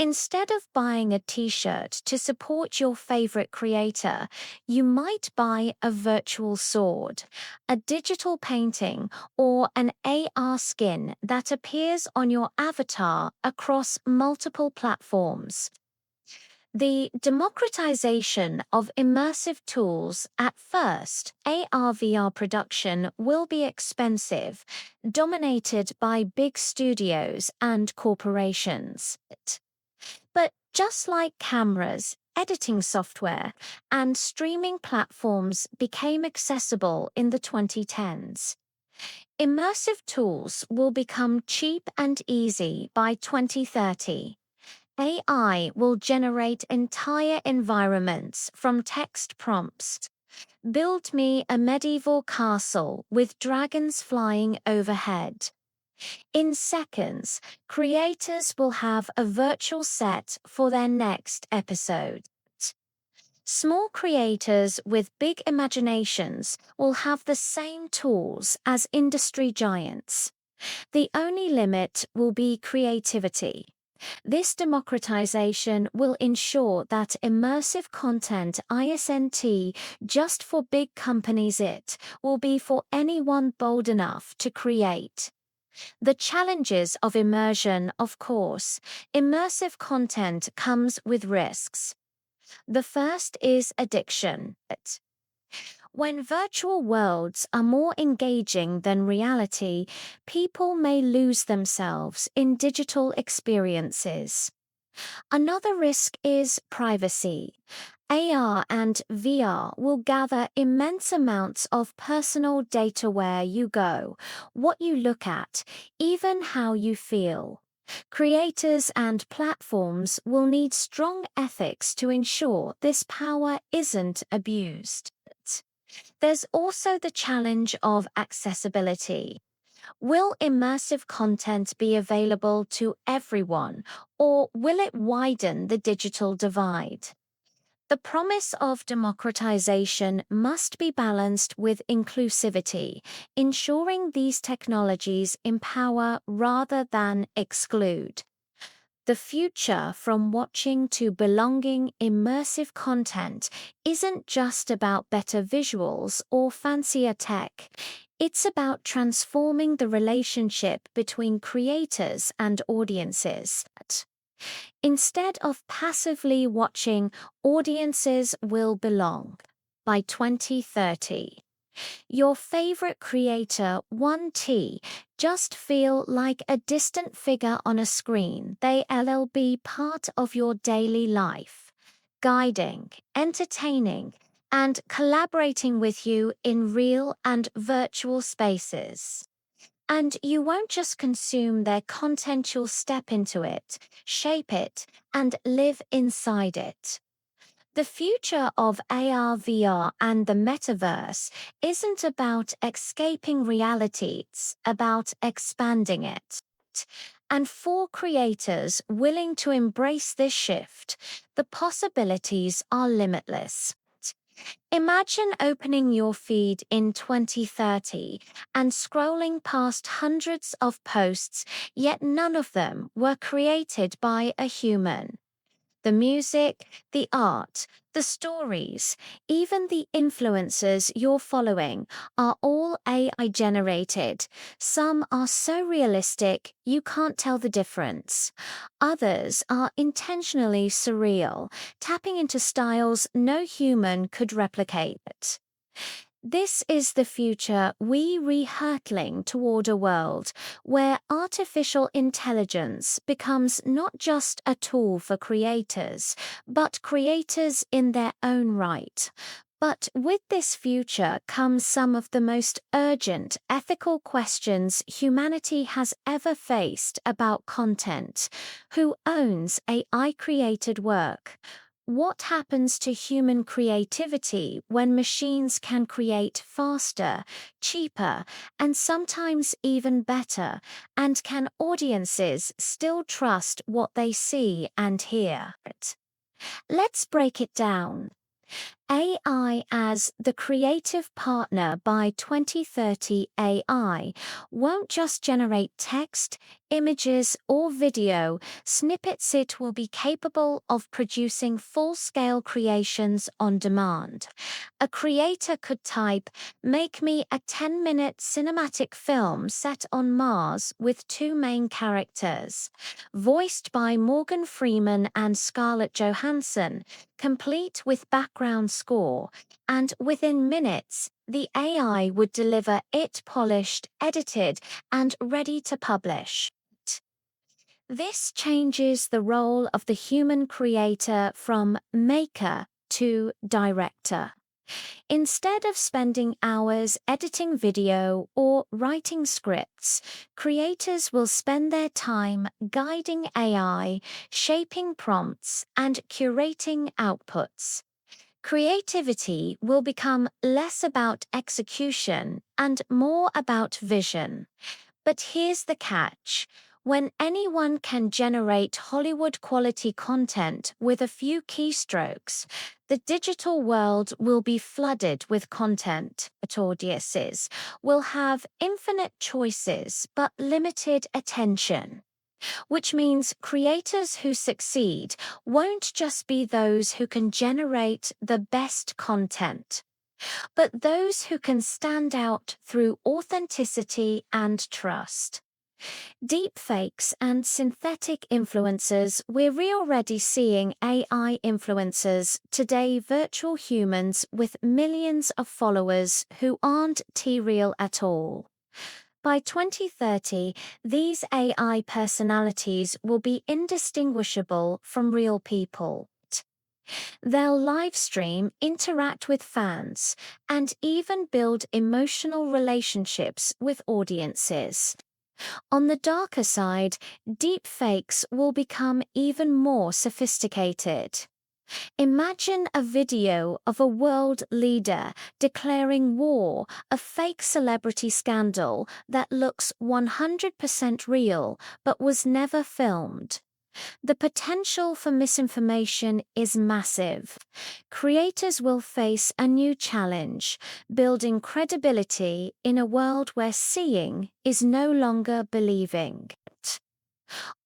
Instead of buying a t-shirt to support your favorite creator, you might buy a virtual sword, a digital painting, or an AR skin that appears on your avatar across multiple platforms. The democratization of immersive tools. At first, AR/VR production will be expensive, dominated by big studios and corporations. But just like cameras, editing software, and streaming platforms became accessible in the 2010s, immersive tools will become cheap and easy by 2030. AI will generate entire environments from text prompts. Build me a medieval castle with dragons flying overhead. In seconds, creators will have a virtual set for their next episode. Small creators with big imaginations will have the same tools as industry giants. The only limit will be creativity. This democratization will ensure that immersive content isn't just for big companies, it will be for anyone bold enough to create. The challenges of immersion. Of course, immersive content comes with risks. The first is addiction. When virtual worlds are more engaging than reality, people may lose themselves in digital experiences. Another risk is privacy. AR and VR will gather immense amounts of personal data where you go, what you look at, even how you feel. Creators and platforms will need strong ethics to ensure this power isn't abused. There's also the challenge of accessibility. Will immersive content be available to everyone, or will it widen the digital divide? The promise of democratization must be balanced with inclusivity, ensuring these technologies empower rather than exclude. The future from watching to belonging immersive content isn't just about better visuals or fancier tech. It's about transforming the relationship between creators and audiences. Instead of passively watching, audiences will belong. By 2030, your favorite creator, 1T, just feel like a distant figure on a screen. They'll be part of your daily life, guiding, entertaining, and collaborating with you in real and virtual spaces. And you won't just consume their content, you'll step into it, shape it, and live inside it. The future of AR, VR, and the metaverse isn't about escaping reality, it's about expanding it. And for creators willing to embrace this shift, the possibilities are limitless. Imagine opening your feed in 2030 and scrolling past hundreds of posts, yet none of them were created by a human. The music, the art, the stories, even the influencers you're following are all AI generated. Some are so realistic you can't tell the difference. Others are intentionally surreal, tapping into styles no human could replicate. This is the future we're hurtling toward, a world where artificial intelligence becomes not just a tool for creators, but creators in their own right. But with this future comes some of the most urgent ethical questions humanity has ever faced about content. Who owns AI-created work? What happens to human creativity when machines can create faster, cheaper, and sometimes even better? And can audiences still trust what they see and hear? Let's break it down. AI as the creative partner. By 2030, AI won't just generate text, images, or video snippets. It will be capable of producing full-scale creations on demand. A creator could type, "Make me a 10-minute cinematic film set on Mars with two main characters," voiced by Morgan Freeman and Scarlett Johansson, complete with background score, and within minutes, the AI would deliver it polished, edited, and ready to publish. This changes the role of the human creator from maker to director. Instead of spending hours editing video or writing scripts, creators will spend their time guiding AI, shaping prompts, and curating outputs. Creativity will become less about execution and more about vision. But here's the catch. When anyone can generate Hollywood-quality content with a few keystrokes, the digital world will be flooded with content. But audiences will have infinite choices but limited attention. Which means creators who succeed won't just be those who can generate the best content, but those who can stand out through authenticity and trust. Deepfakes and synthetic influencers. We're already seeing AI influencers today, virtual humans with millions of followers who aren't T-real at all. By 2030, these AI personalities will be indistinguishable from real people. They'll live stream, interact with fans, and even build emotional relationships with audiences. On the darker side, deepfakes will become even more sophisticated. Imagine a video of a world leader declaring war, a fake celebrity scandal that looks 100% real but was never filmed. The potential for misinformation is massive. Creators will face a new challenge, building credibility in a world where seeing is no longer believing.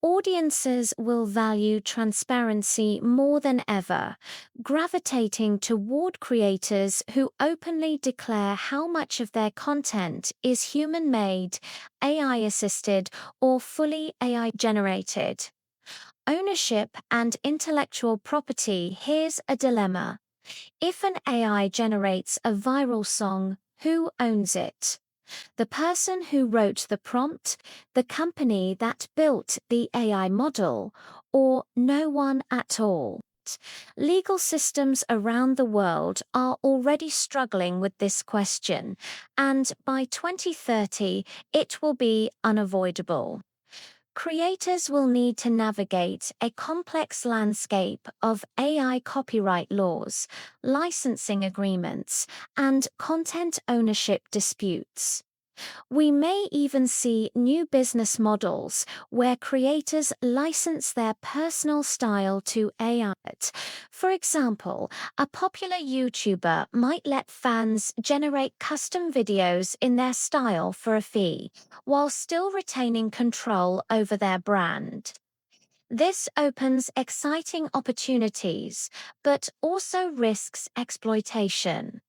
Audiences will value transparency more than ever, gravitating toward creators who openly declare how much of their content is human-made, AI-assisted, or fully AI-generated. Ownership and intellectual property. Here's a dilemma. If an AI generates a viral song, who owns it? The person who wrote the prompt, the company that built the AI model, or no one at all? Legal systems around the world are already struggling with this question, and by 2030, it will be unavoidable. Creators will need to navigate a complex landscape of AI copyright laws, licensing agreements, and content ownership disputes. We may even see new business models where creators license their personal style to AI. For example, a popular YouTuber might let fans generate custom videos in their style for a fee, while still retaining control over their brand. This opens exciting opportunities, but also risks exploitation.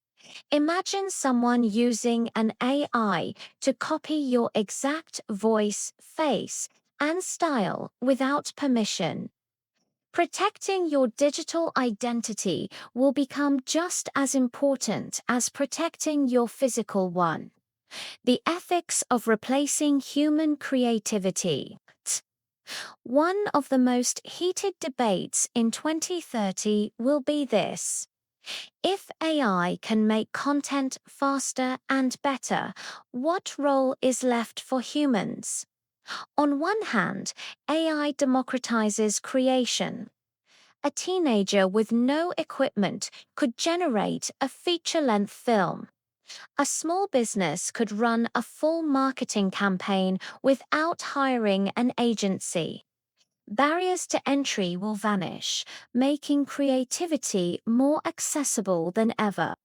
Imagine someone using an AI to copy your exact voice, face, and style without permission. Protecting your digital identity will become just as important as protecting your physical one. The ethics of replacing human creativity. One of the most heated debates in 2030 will be this. If AI can make content faster and better, what role is left for humans? On one hand, AI democratizes creation. A teenager with no equipment could generate a feature-length film. A small business could run a full marketing campaign without hiring an agency. Barriers to entry will vanish, making creativity more accessible than ever.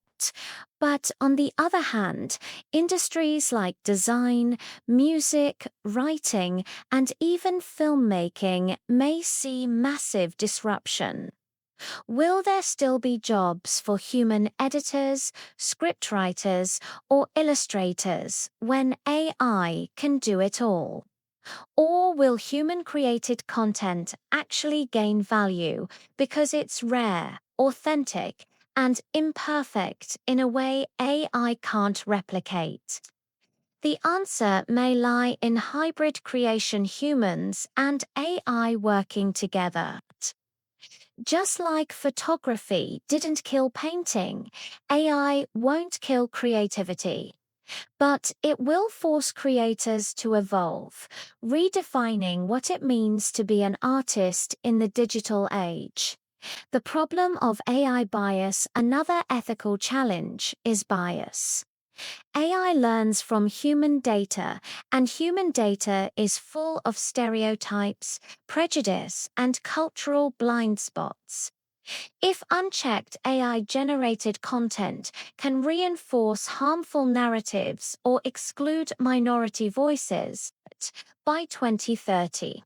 But on the other hand, industries like design, music, writing, and even filmmaking may see massive disruption. Will there still be jobs for human editors, scriptwriters, or illustrators when AI can do it all? Or will human-created content actually gain value because it's rare, authentic, and imperfect in a way AI can't replicate? The answer may lie in hybrid creation, humans and AI working together. Just like photography didn't kill painting, AI won't kill creativity. But it will force creators to evolve, redefining what it means to be an artist in the digital age. The problem of AI bias. Another ethical challenge is bias. AI learns from human data, and human data is full of stereotypes, prejudice, and cultural blind spots. If unchecked, AI-generated content can reinforce harmful narratives or exclude minority voices. By 2030,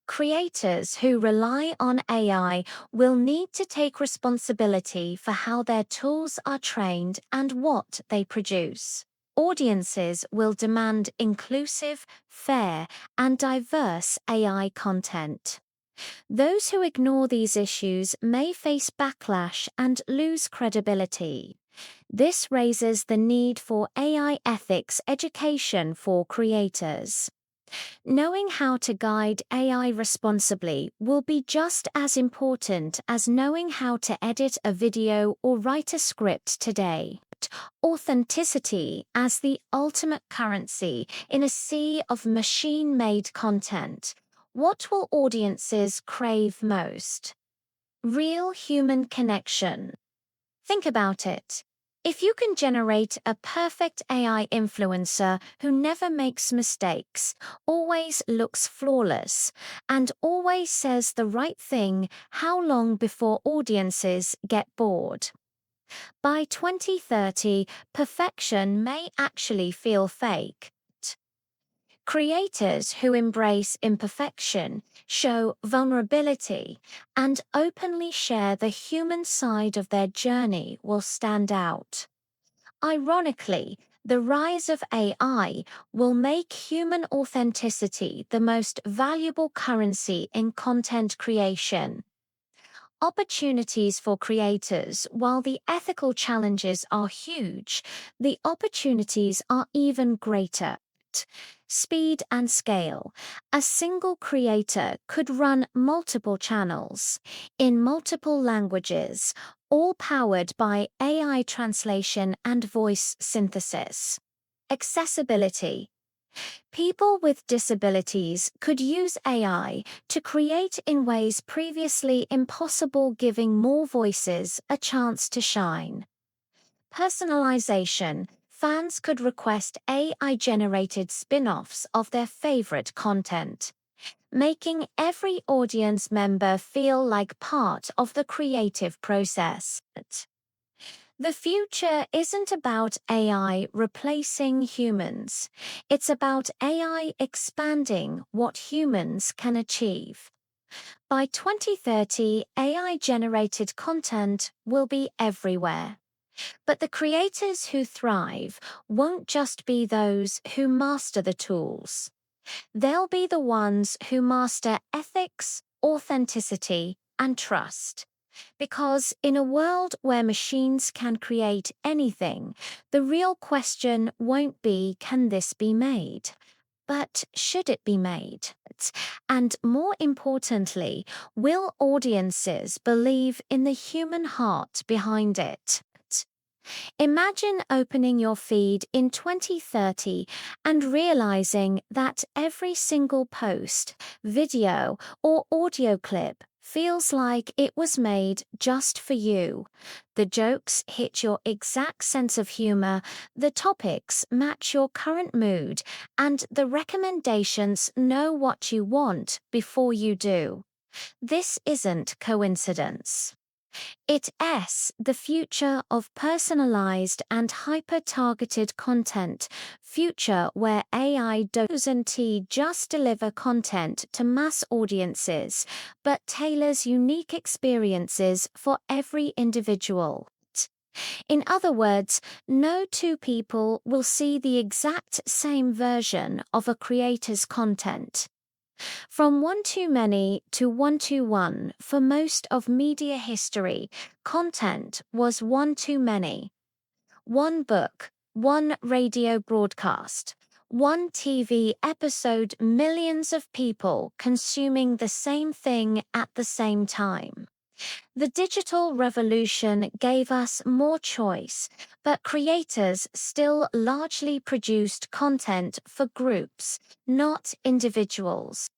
creators who rely on AI will need to take responsibility for how their tools are trained and what they produce. Audiences will demand inclusive, fair, and diverse AI content. Those who ignore these issues may face backlash and lose credibility. This raises the need for AI ethics education for creators. Knowing how to guide AI responsibly will be just as important as knowing how to edit a video or write a script today. Authenticity as the ultimate currency in a sea of machine-made content. What will audiences crave most? real human connection. Think about it. If you can generate a perfect AI influencer who never makes mistakes, always looks flawless, and always says the right thing, how long before audiences get bored? By 2030, perfection may actually feel fake. Creators who embrace imperfection, show vulnerability, and openly share the human side of their journey will stand out. Ironically, the rise of AI will make human authenticity the most valuable currency in content creation. Opportunities for creators. While the ethical challenges are huge, the opportunities are even greater. Speed and scale. A single creator could run multiple channels in multiple languages, all powered by AI translation and voice synthesis. Accessibility. People with disabilities could use AI to create in ways previously impossible, giving more voices a chance to shine. Personalization. Fans could request AI-generated spin-offs of their favorite content, making every audience member feel like part of the creative process. The future isn't about AI replacing humans. It's about AI expanding what humans can achieve. By 2030, AI-generated content will be everywhere. But the creators who thrive won't just be those who master the tools. They'll be the ones who master ethics, authenticity, and trust. Because in a world where machines can create anything, the real question won't be, can this be made? But should it be made? And more importantly, will audiences believe in the human heart behind it? Imagine opening your feed in 2030 and realizing that every single post, video, or audio clip feels like it was made just for you. The jokes hit your exact sense of humor, the topics match your current mood, and the recommendations know what you want before you do. This isn't coincidence. It's the future of personalized and hyper-targeted content, future where AI doesn't just deliver content to mass audiences, but tailors unique experiences for every individual. In other words, no two people will see the exact same version of a creator's content. From one too many to one too one, for most of media history, content was one too many. One book, one radio broadcast, one TV episode, millions of people consuming the same thing at the same time. The digital revolution gave us more choice, but creators still largely produced content for groups, not individuals.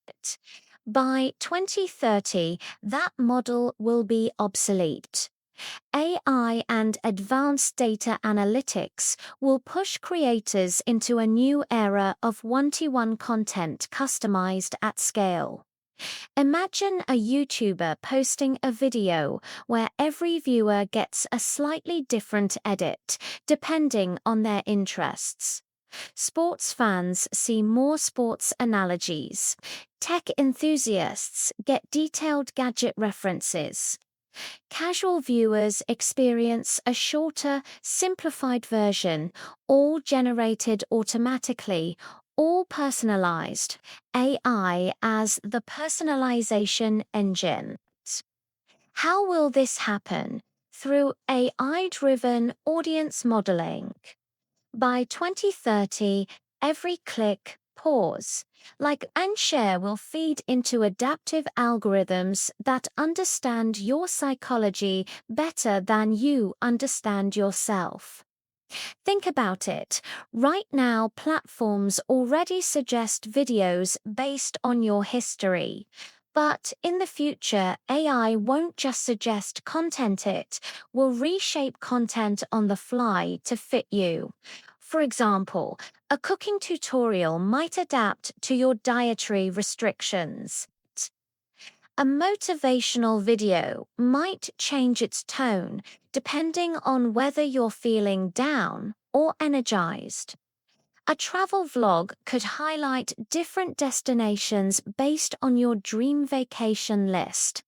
By 2030, that model will be obsolete. AI and advanced data analytics will push creators into a new era of one-to-one content customized at scale. Imagine a YouTuber posting a video where every viewer gets a slightly different edit, depending on their interests. Sports fans see more sports analogies. Tech enthusiasts get detailed gadget references. Casual viewers experience a shorter, simplified version, all generated automatically, all personalized. AI as the personalization engine. How will this happen? Through AI-driven audience modeling. By 2030, every click, pause, like and share will feed into adaptive algorithms that understand your psychology better than you understand yourself. Think about it. Right now, platforms already suggest videos based on your history. But in the future, AI won't just suggest content, it will reshape content on the fly to fit you. For example, a cooking tutorial might adapt to your dietary restrictions. A motivational video might change its tone depending on whether you're feeling down or energized. A travel vlog could highlight different destinations based on your dream vacation list.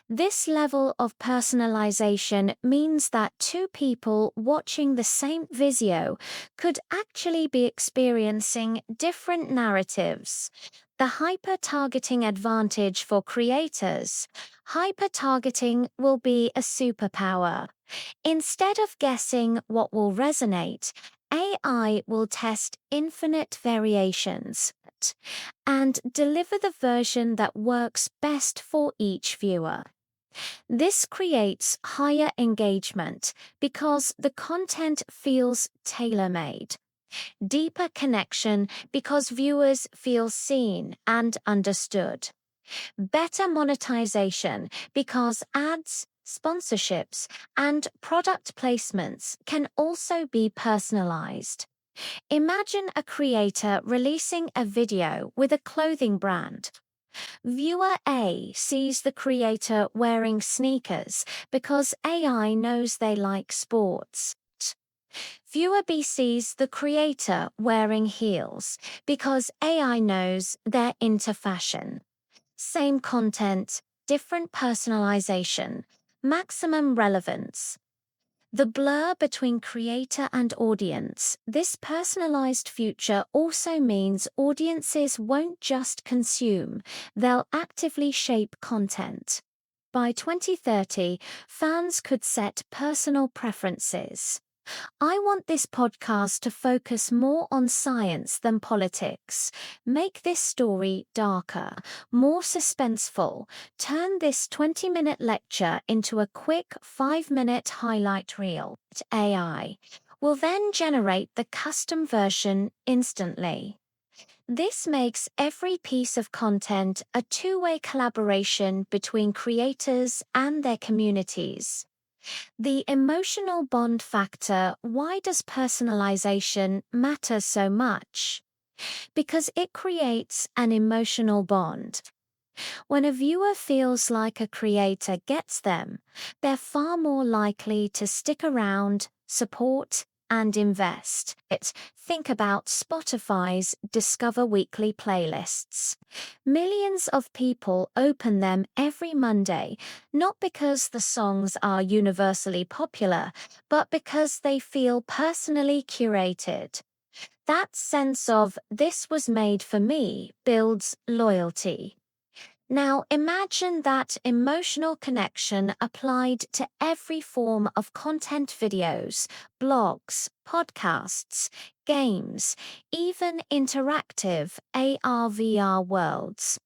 This level of personalization means that two people watching the same video could actually be experiencing different narratives. The hyper-targeting advantage for creators. Hyper-targeting will be a superpower. Instead of guessing what will resonate, AI will test infinite variations and deliver the version that works best for each viewer. This creates higher engagement because the content feels tailor-made. Deeper connection because viewers feel seen and understood. Better monetization because ads, sponsorships, and product placements can also be personalized. Imagine a creator releasing a video with a clothing brand. Viewer A sees the creator wearing sneakers because AI knows they like sports. Viewer B sees the creator wearing heels because AI knows they're into fashion. Same content, different personalization, maximum relevance. The blur between creator and audience. This personalized future also means audiences won't just consume, they'll actively shape content. By 2030, fans could set personal preferences. I want this podcast to focus more on science than politics. Make this story darker, more suspenseful. Turn this 20-minute lecture into a quick 5-minute highlight reel. AI will then generate the custom version instantly. This makes every piece of content a two-way collaboration between creators and their communities. The emotional bond factor. Why does personalization matter so much? Because it creates an emotional bond. When a viewer feels like a creator gets them, they're far more likely to stick around, support, and invest. Think about Spotify's Discover Weekly playlists. Millions of people open them every Monday, not because the songs are universally popular, but because they feel personally curated. That sense of "this was made for me" builds loyalty. Now imagine that emotional connection applied to every form of content: videos, blogs, podcasts, games, even interactive AR/VR worlds.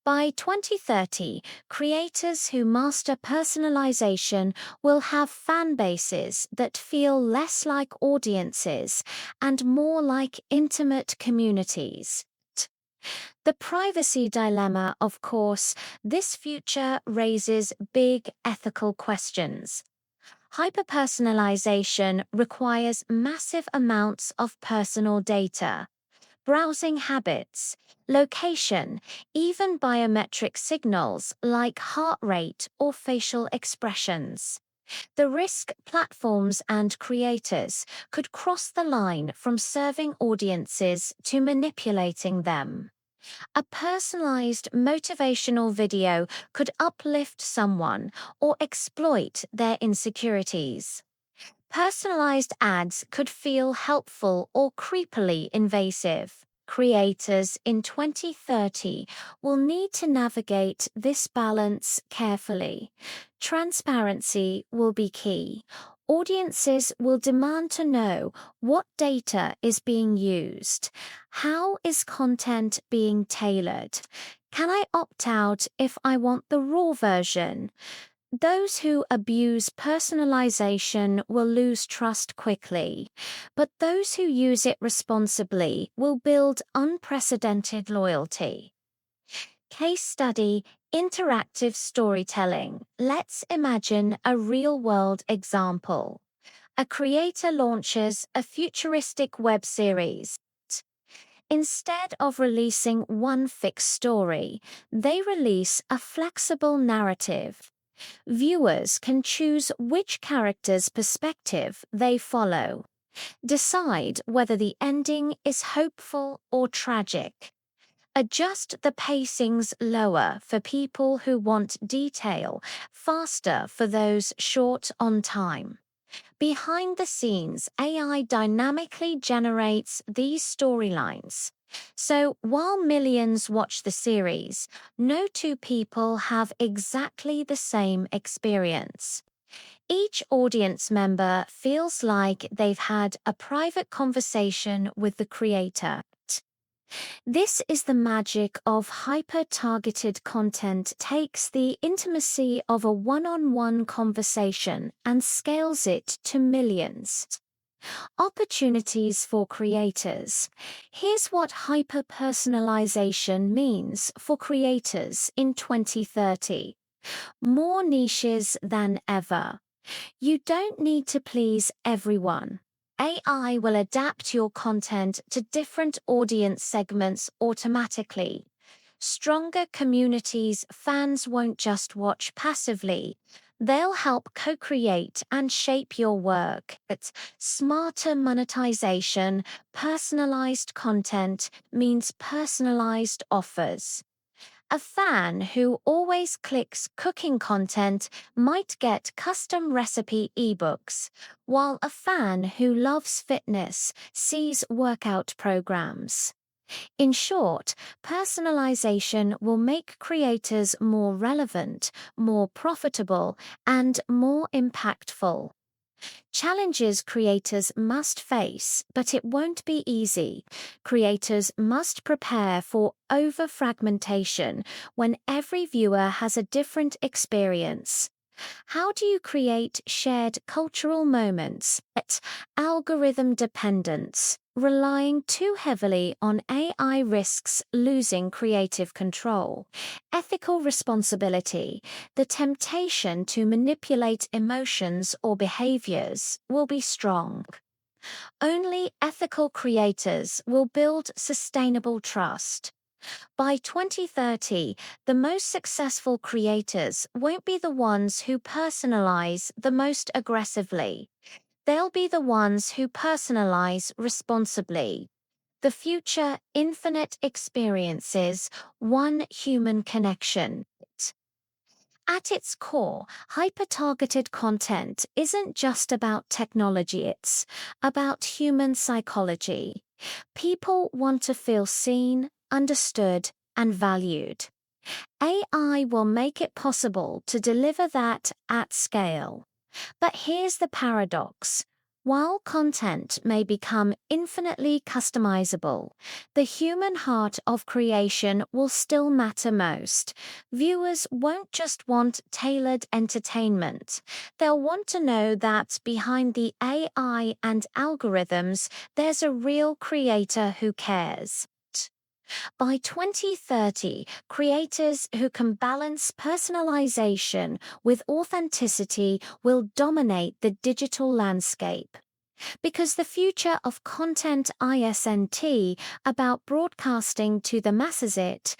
By 2030, creators who master personalization will have fan bases that feel less like audiences and more like intimate communities. The privacy dilemma. Of course, this future raises big ethical questions. Hyperpersonalization requires massive amounts of personal data. Browsing habits, location, even biometric signals like heart rate or facial expressions. The risk: platforms and creators could cross the line from serving audiences to manipulating them. A personalized motivational video could uplift someone or exploit their insecurities. Personalized ads could feel helpful or creepily invasive. Creators in 2030 will need to navigate this balance carefully. Transparency will be key. Audiences will demand to know what data is being used. How is content being tailored? Can I opt out if I want the raw version? Those who abuse personalization will lose trust quickly, but those who use it responsibly will build unprecedented loyalty. Case study, interactive storytelling. Let's imagine a real-world example. A creator launches a futuristic web series. Instead of releasing one fixed story, they release a flexible narrative. Viewers can choose which character's perspective they follow. Decide whether the ending is hopeful or tragic. Adjust the pacings lower for people who want detail, faster for those short on time. Behind the scenes, AI dynamically generates these storylines. So while millions watch the series, no two people have exactly the same experience. Each audience member feels like they've had a private conversation with the creator. This is the magic of hyper-targeted content takes the intimacy of a one-on-one conversation and scales it to millions. Opportunities for creators. Here's what hyper-personalization means for creators in 2030. More niches than ever. You don't need to please everyone. AI will adapt your content to different audience segments automatically. Stronger communities, fans won't just watch passively. They'll help co-create and shape your work. It's smarter monetization, personalized content means personalized offers. A fan who always clicks cooking content might get custom recipe ebooks, while a fan who loves fitness sees workout programs. In short, personalization will make creators more relevant, more profitable, and more impactful. Challenges creators must face, but it won't be easy. Creators must prepare for over-fragmentation when every viewer has a different experience. How do you create shared cultural moments at algorithm dependence? Relying too heavily on AI risks losing creative control. Ethical responsibility. The temptation to manipulate emotions or behaviors will be strong. Only ethical creators will build sustainable trust. By 2030, the most successful creators won't be the ones who personalize the most aggressively. They'll be the ones who personalize responsibly. The future, infinite experiences, one human connection. At its core, hyper-targeted content isn't just about technology, it's about human psychology. People want to feel seen, understood, and valued. AI will make it possible to deliver that at scale. But here's the paradox. While content may become infinitely customizable, the human heart of creation will still matter most. Viewers won't just want tailored entertainment. They'll want to know that behind the AI and algorithms, there's a real creator who cares. By 2030, creators who can balance personalization with authenticity will dominate the digital landscape. Because the future of content isn't about broadcasting to the masses, it's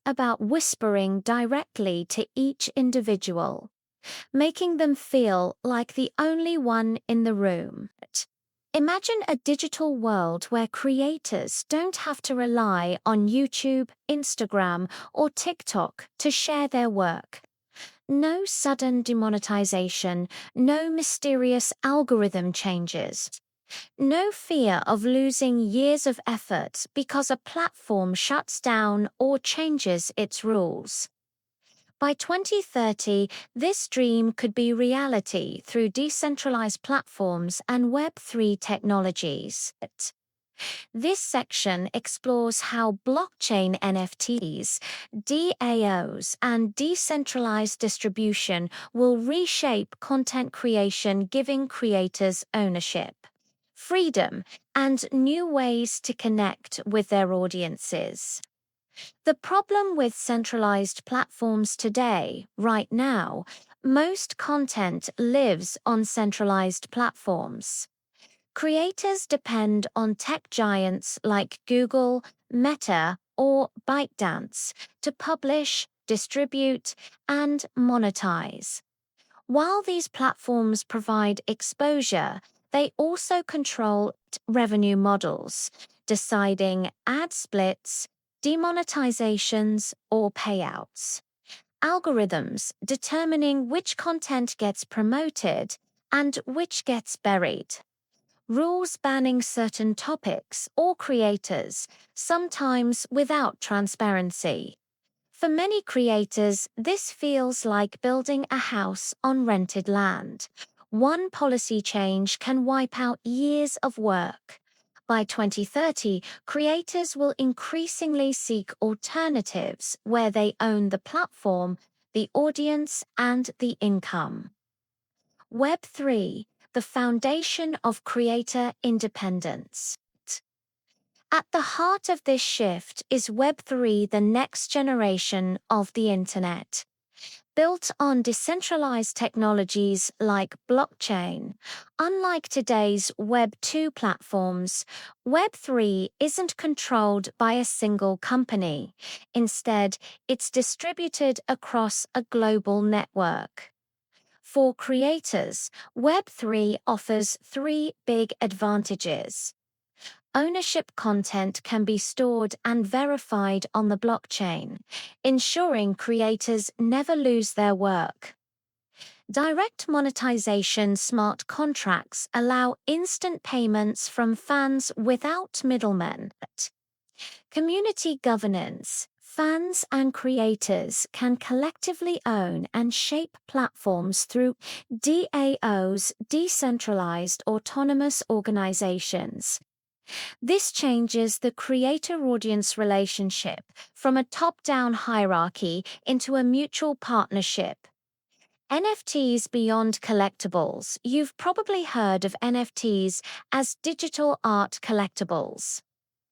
about whispering directly to each individual, making them feel like the only one in the room. Imagine a digital world where creators don't have to rely on YouTube, Instagram, or TikTok to share their work. No sudden demonetization, no mysterious algorithm changes. No fear of losing years of effort because a platform shuts down or changes its rules. By 2030, this dream could be reality through decentralized platforms and Web3 technologies. This section explores how blockchain NFTs, DAOs, and decentralized distribution will reshape content creation, giving creators ownership, freedom, and new ways to connect with their audiences. The problem with centralized platforms today, right now, most content lives on centralized platforms. Creators depend on tech giants like Google, Meta, or ByteDance to publish, distribute, and monetize. While these platforms provide exposure, they also control revenue models, deciding ad splits, demonetizations, or payouts. Algorithms determining which content gets promoted and which gets buried. Rules banning certain topics or creators, sometimes without transparency. For many creators, this feels like building a house on rented land. One policy change can wipe out years of work. By 2030, creators will increasingly seek alternatives where they own the platform, the audience, and the income. Web3, the foundation of creator independence. At the heart of this shift is Web3, the next generation of the Internet. Built on decentralized technologies like blockchain, unlike today's Web 2 platforms, Web 3 isn't controlled by a single company. Instead, it's distributed across a global network. For creators, Web 3 offers three big advantages. Ownership content can be stored and verified on the blockchain, ensuring creators never lose their work. Direct monetization smart contracts allow instant payments from fans without middlemen. Community governance. Fans and creators can collectively own and shape platforms through DAOs, decentralized autonomous organizations. This changes the creator-audience relationship from a top-down hierarchy into a mutual partnership. NFTs beyond collectibles. You've probably heard of NFTs as digital art collectibles.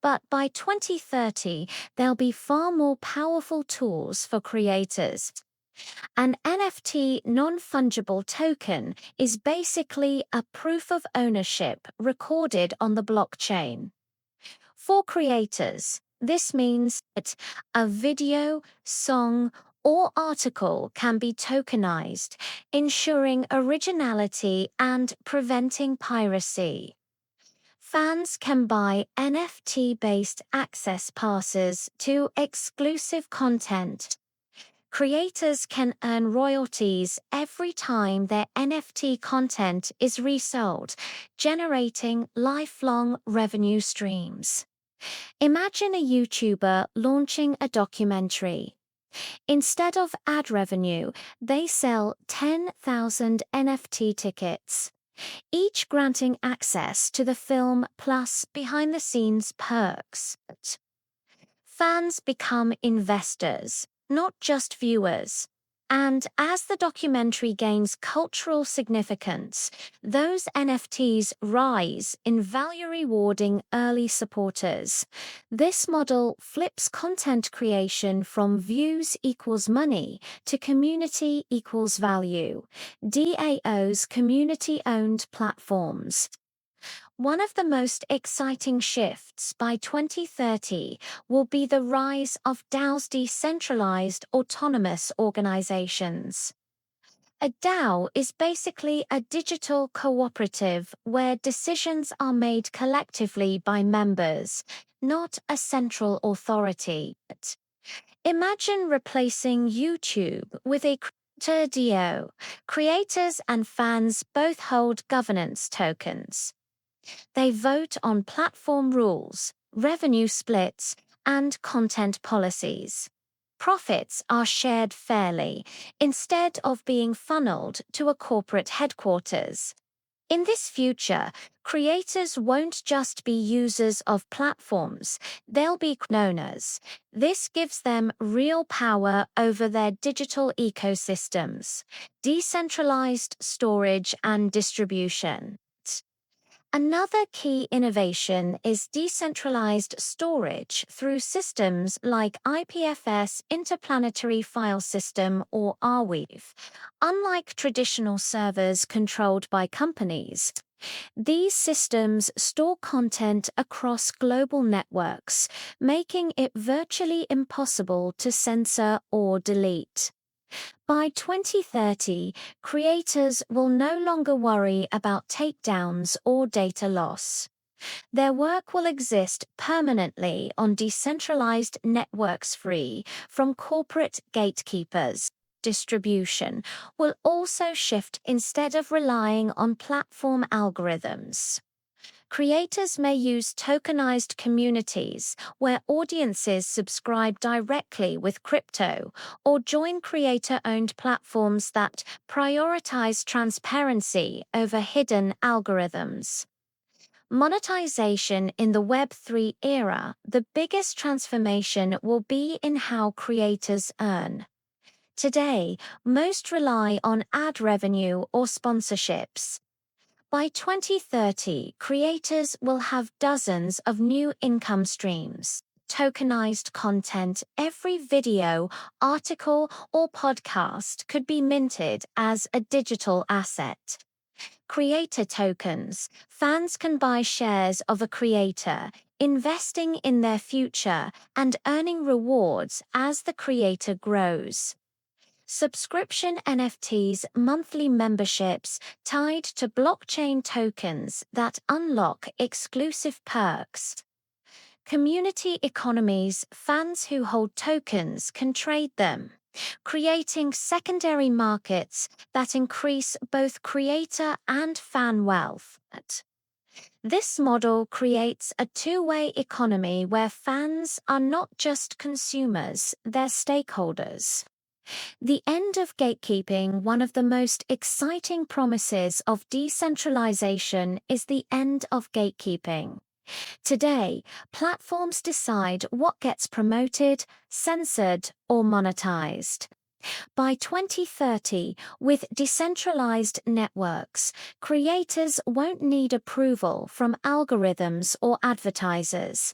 But by 2030, there'll be far more powerful tools for creators. An NFT non-fungible token is basically a proof of ownership recorded on the blockchain. For creators, this means that a video, song, or article can be tokenized, ensuring originality and preventing piracy. Fans can buy NFT-based access passes to exclusive content. Creators can earn royalties every time their NFT content is resold, generating lifelong revenue streams. Imagine a YouTuber launching a documentary. Instead of ad revenue, they sell 10,000 NFT tickets, each granting access to the film plus behind-the-scenes perks. Fans become investors, not just viewers. And as the documentary gains cultural significance, those NFTs rise in value, rewarding early supporters. This model flips content creation from views equals money to community equals value. DAOs, community-owned platforms. One of the most exciting shifts by 2030 will be the rise of DAOs, decentralized autonomous organizations. A DAO is basically a digital cooperative where decisions are made collectively by members, not a central authority. Imagine replacing YouTube with a creator DAO. Creators and fans both hold governance tokens. They vote on platform rules, revenue splits, and content policies. Profits are shared fairly, instead of being funneled to a corporate headquarters. In this future, creators won't just be users of platforms, they'll be owners. This gives them real power over their digital ecosystems, decentralized storage and distribution. Another key innovation is decentralized storage through systems like IPFS Interplanetary File System or Arweave. Unlike traditional servers controlled by companies, these systems store content across global networks, making it virtually impossible to censor or delete. By 2030, creators will no longer worry about takedowns or data loss. Their work will exist permanently on decentralized networks free from corporate gatekeepers. Distribution will also shift instead of relying on platform algorithms. Creators may use tokenized communities where audiences subscribe directly with crypto or join creator-owned platforms that prioritize transparency over hidden algorithms. Monetization in the Web3 era, the biggest transformation will be in how creators earn. Today, most rely on ad revenue or sponsorships. By 2030, creators will have dozens of new income streams. Tokenized content, every video, article, or podcast could be minted as a digital asset. Creator tokens, fans can buy shares of a creator, investing in their future and earning rewards as the creator grows. Subscription NFTs, monthly memberships tied to blockchain tokens that unlock exclusive perks. Community economies, fans who hold tokens can trade them, creating secondary markets that increase both creator and fan wealth. This model creates a two-way economy where fans are not just consumers, they're stakeholders. The end of gatekeeping, one of the most exciting promises of decentralization, is the end of gatekeeping. Today, platforms decide what gets promoted, censored, or monetized. By 2030, with decentralized networks, creators won't need approval from algorithms or advertisers.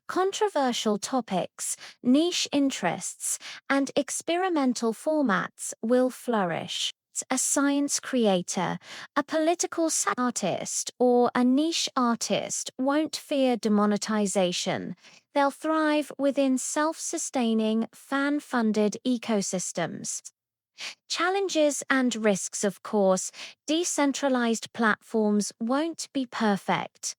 Controversial topics, niche interests, and experimental formats will flourish. A science creator, a political artist, or a niche artist won't fear demonetization. They'll thrive within self-sustaining, fan-funded ecosystems. Challenges and risks, of course, decentralized platforms won't be perfect.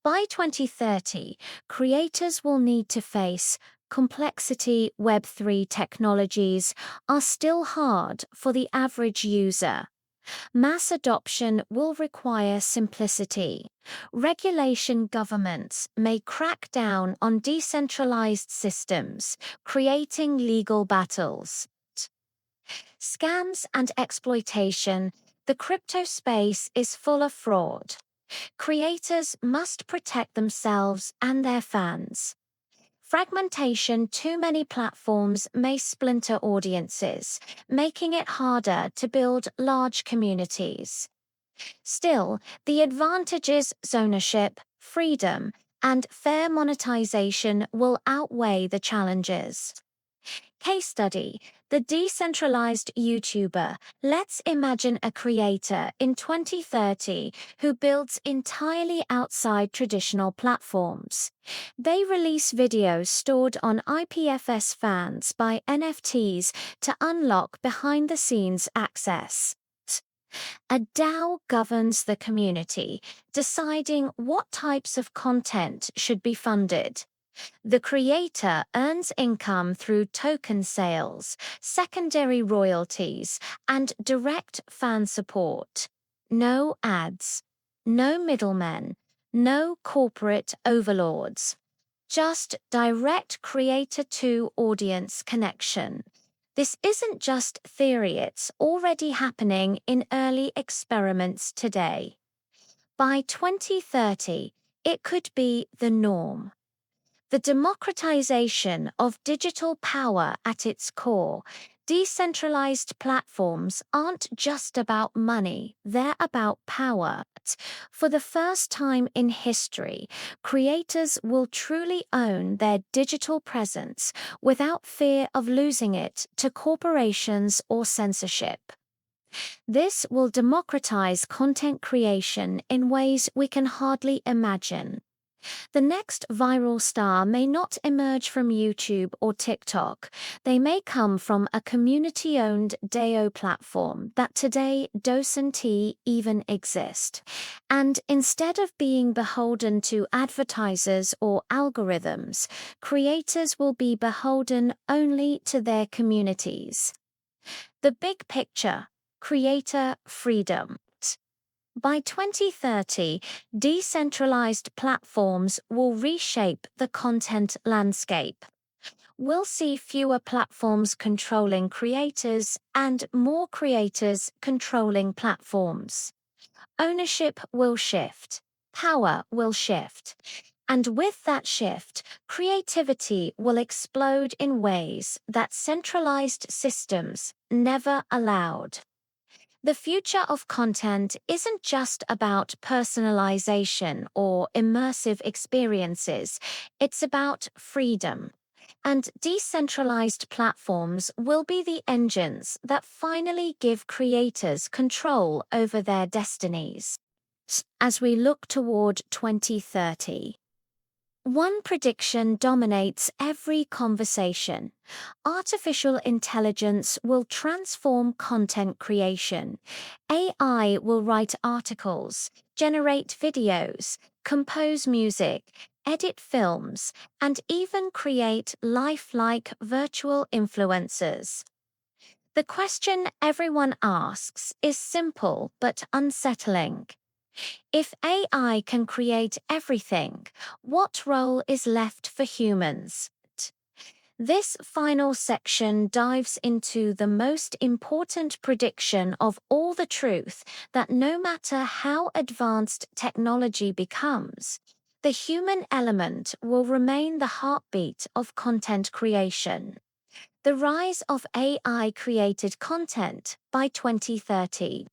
By 2030, creators will need to face complexity. Web3 technologies are still hard for the average user. Mass adoption will require simplicity. Regulation governments may crack down on decentralized systems, creating legal battles. Scams and exploitation. The crypto space is full of fraud. Creators must protect themselves and their fans. Fragmentation, too many platforms may splinter audiences, making it harder to build large communities. Still, the advantages, ownership, freedom, and fair monetization will outweigh the challenges. Case study: the decentralized YouTuber. Let's imagine a creator in 2030 who builds entirely outside traditional platforms. They release videos stored on IPFS fans by NFTs to unlock behind-the-scenes access. A DAO governs the community, deciding what types of content should be funded. The creator earns income through token sales, secondary royalties, and direct fan support. No ads, no middlemen, no corporate overlords. Just direct creator-to-audience connection. This isn't just theory, it's already happening in early experiments today. By 2030, it could be the norm. The democratization of digital power at its core. Decentralized platforms aren't just about money, they're about power. that, for the first time in history, creators will truly own their digital presence without fear of losing it to corporations or censorship. This will democratize content creation in ways we can hardly imagine. The next viral star may not emerge from YouTube or TikTok. They may come from a community-owned DAO platform that today doesn't even exist. And instead of being beholden to advertisers or algorithms, creators will be beholden only to their communities. The big picture: creator freedom. By 2030, decentralized platforms will reshape the content landscape. We'll see fewer platforms controlling creators and more creators controlling platforms. Ownership will shift. Power will shift. And with that shift, creativity will explode in ways that centralized systems never allowed. The future of content isn't just about personalization or immersive experiences, it's about freedom. And decentralized platforms will be the engines that finally give creators control over their destinies. As we look toward 2030, one prediction dominates every conversation. Artificial intelligence will transform content creation. AI will write articles, generate videos, compose music, edit films, and even create lifelike virtual influencers. The question everyone asks is simple but unsettling. If AI can create everything, what role is left for humans? This final section dives into the most important prediction of all: the truth that no matter how advanced technology becomes, the human element will remain the heartbeat of content creation. The rise of AI-created content by 2030.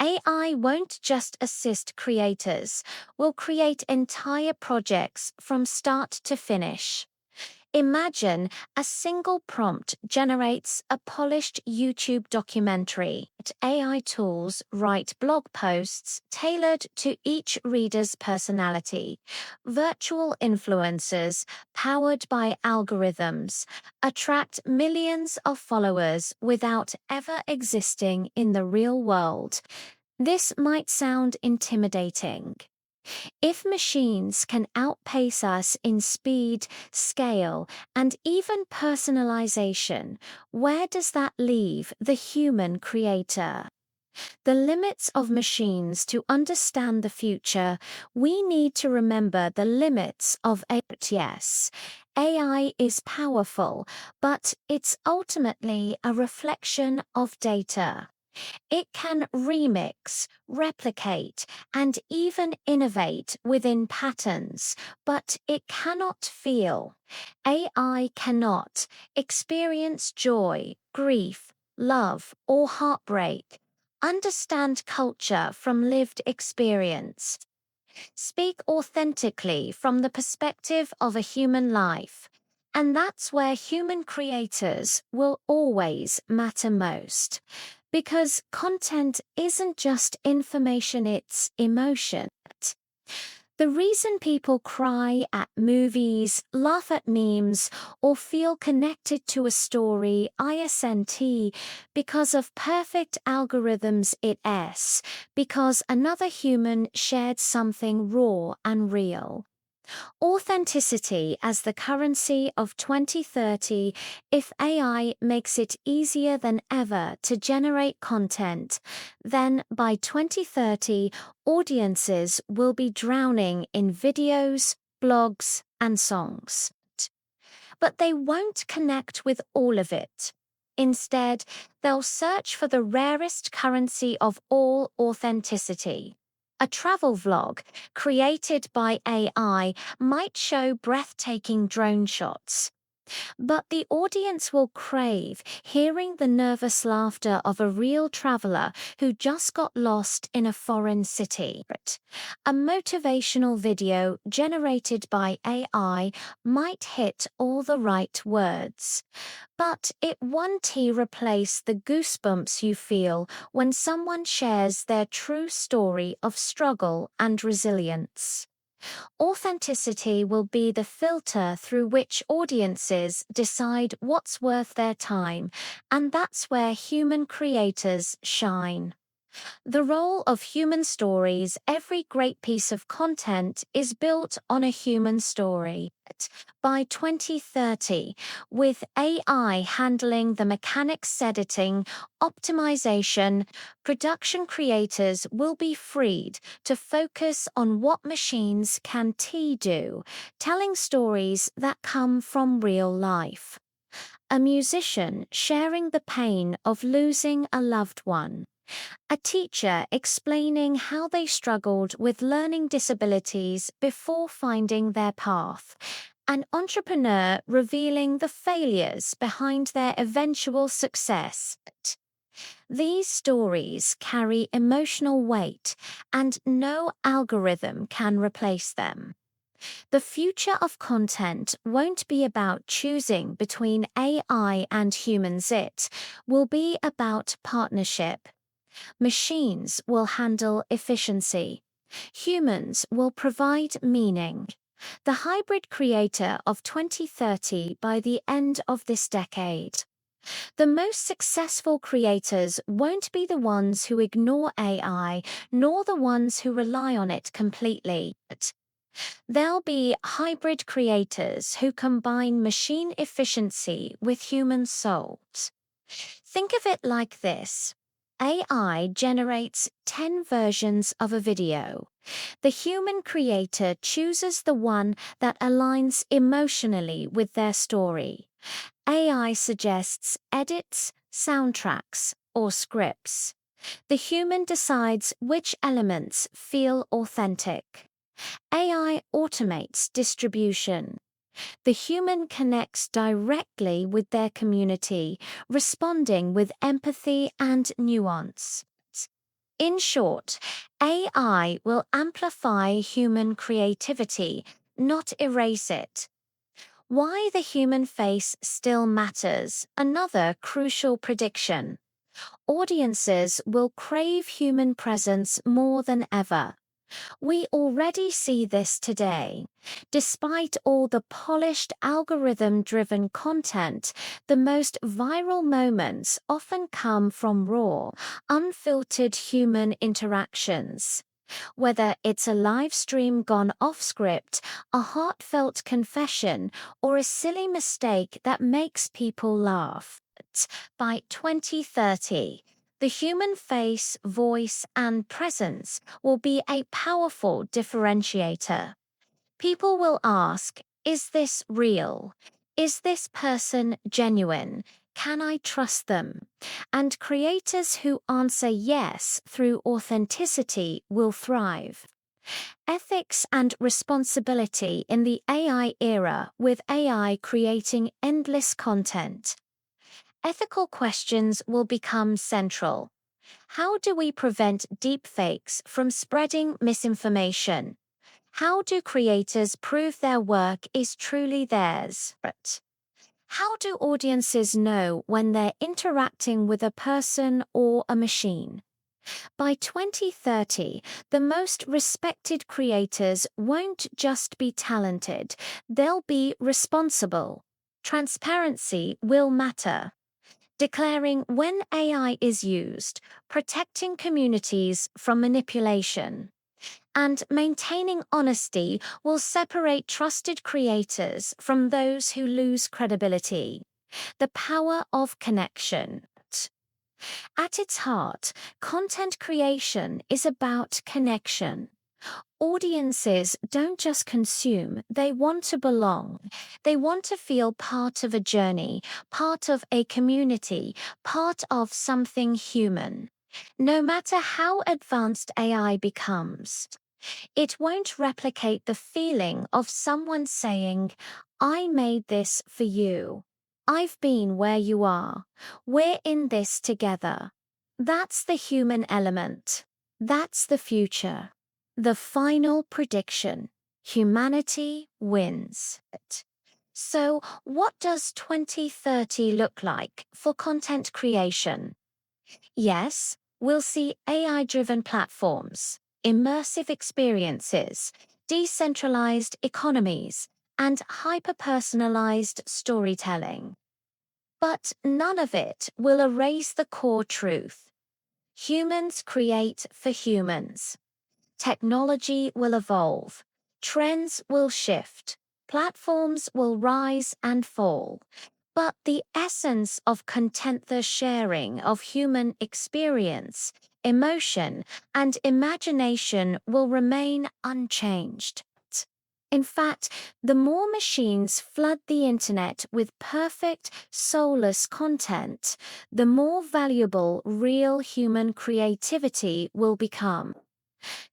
AI won't just assist creators, will create entire projects from start to finish. Imagine a single prompt generates a polished YouTube documentary. AI tools write blog posts tailored to each reader's personality. Virtual influencers, powered by algorithms, attract millions of followers without ever existing in the real world. This might sound intimidating. If machines can outpace us in speed, scale, and even personalization, where does that leave the human creator? The limits of machines. To understand the future, we need to remember the limits of AI. Yes, AI is powerful, but it's ultimately a reflection of data. It can remix, replicate, and even innovate within patterns, but it cannot feel. AI cannot experience joy, grief, love, or heartbreak, understand culture from lived experience, speak authentically from the perspective of a human life. And that's where human creators will always matter most. Because content isn't just information, it's emotion. The reason people cry at movies, laugh at memes, or feel connected to a story isn't because of perfect algorithms, it's because another human shared something raw and real. Authenticity as the currency of 2030. If AI makes it easier than ever to generate content, then by 2030, audiences will be drowning in videos, blogs, and songs. But they won't connect with all of it. Instead, they'll search for the rarest currency of all: authenticity. A travel vlog created by AI might show breathtaking drone shots, But the audience will crave hearing the nervous laughter of a real traveler who just got lost in a foreign city. A motivational video generated by AI might hit all the right words, but it won't replace the goosebumps you feel when someone shares their true story of struggle and resilience. Authenticity will be the filter through which audiences decide what's worth their time, and that's where human creators shine. The role of human stories, every great piece of content is built on a human story. By 2030, with AI handling the mechanics editing, optimization, production creators will be freed to focus on what machines can do, telling stories that come from real life. A musician sharing the pain of losing a loved one. A teacher explaining how they struggled with learning disabilities before finding their path. An entrepreneur revealing the failures behind their eventual success. These stories carry emotional weight, and no algorithm can replace them. The future of content won't be about choosing between AI and humans, it will be about partnership. Machines will handle efficiency. Humans will provide meaning. The hybrid creator of 2030 by the end of this decade. The most successful creators won't be the ones who ignore AI, nor the ones who rely on it completely. They'll be hybrid creators who combine machine efficiency with human souls. Think of it like this. AI generates 10 versions of a video. The human creator chooses the one that aligns emotionally with their story. AI suggests edits, soundtracks, or scripts. The human decides which elements feel authentic. AI automates distribution. The human connects directly with their community, responding with empathy and nuance. In short, AI will amplify human creativity, not erase it. Why the human face still matters, another crucial prediction. Audiences will crave human presence more than ever. We already see this today. Despite all the polished algorithm-driven content, the most viral moments often come from raw, unfiltered human interactions. Whether it's a live stream gone off script, a heartfelt confession, or a silly mistake that makes people laugh. By 2030, the human face, voice, and presence will be a powerful differentiator. People will ask, is this real? Is this person genuine? Can I trust them? And creators who answer yes through authenticity will thrive. Ethics and responsibility in the AI era, with AI creating endless content. Ethical questions will become central. How do we prevent deepfakes from spreading misinformation? How do creators prove their work is truly theirs? How do audiences know when they're interacting with a person or a machine? By 2030, the most respected creators won't just be talented, they'll be responsible. Transparency will matter. Declaring when AI is used, protecting communities from manipulation. And maintaining honesty will separate trusted creators from those who lose credibility. The power of connection. At its heart, content creation is about connection. Audiences don't just consume, they want to belong. They want to feel part of a journey, part of a community, part of something human. No matter how advanced AI becomes, it won't replicate the feeling of someone saying, I made this for you. I've been where you are. We're in this together. That's the human element. That's the future. The final prediction. Humanity wins. So, what does 2030 look like for content creation? Yes, we'll see AI-driven platforms, immersive experiences, decentralized economies, and hyper-personalized storytelling. But none of it will erase the core truth. Humans create for humans. Technology will evolve. Trends will shift. Platforms will rise and fall. But the essence of content, the sharing of human experience, emotion, and imagination will remain unchanged. In fact, the more machines flood the internet with perfect, soulless content, the more valuable real human creativity will become.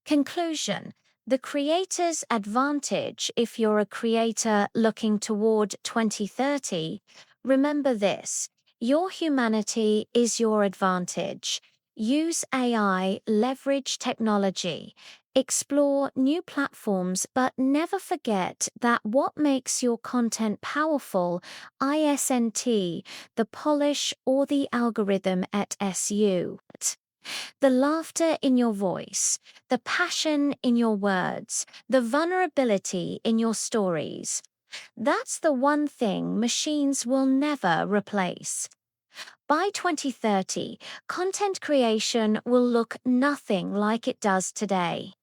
Conclusion. The creator's advantage. If you're a creator looking toward 2030, remember this: your humanity is your advantage. Use AI, leverage technology, explore new platforms, but never forget that what makes your content powerful isn't the polish or the algorithm at SU. The laughter in your voice, the passion in your words, the vulnerability in your stories. That's the one thing machines will never replace. By 2030, content creation will look nothing like it does today.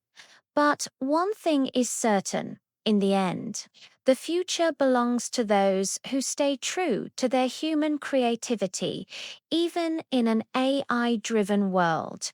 But one thing is certain: in the end, the future belongs to those who stay true to their human creativity, even in an AI-driven world.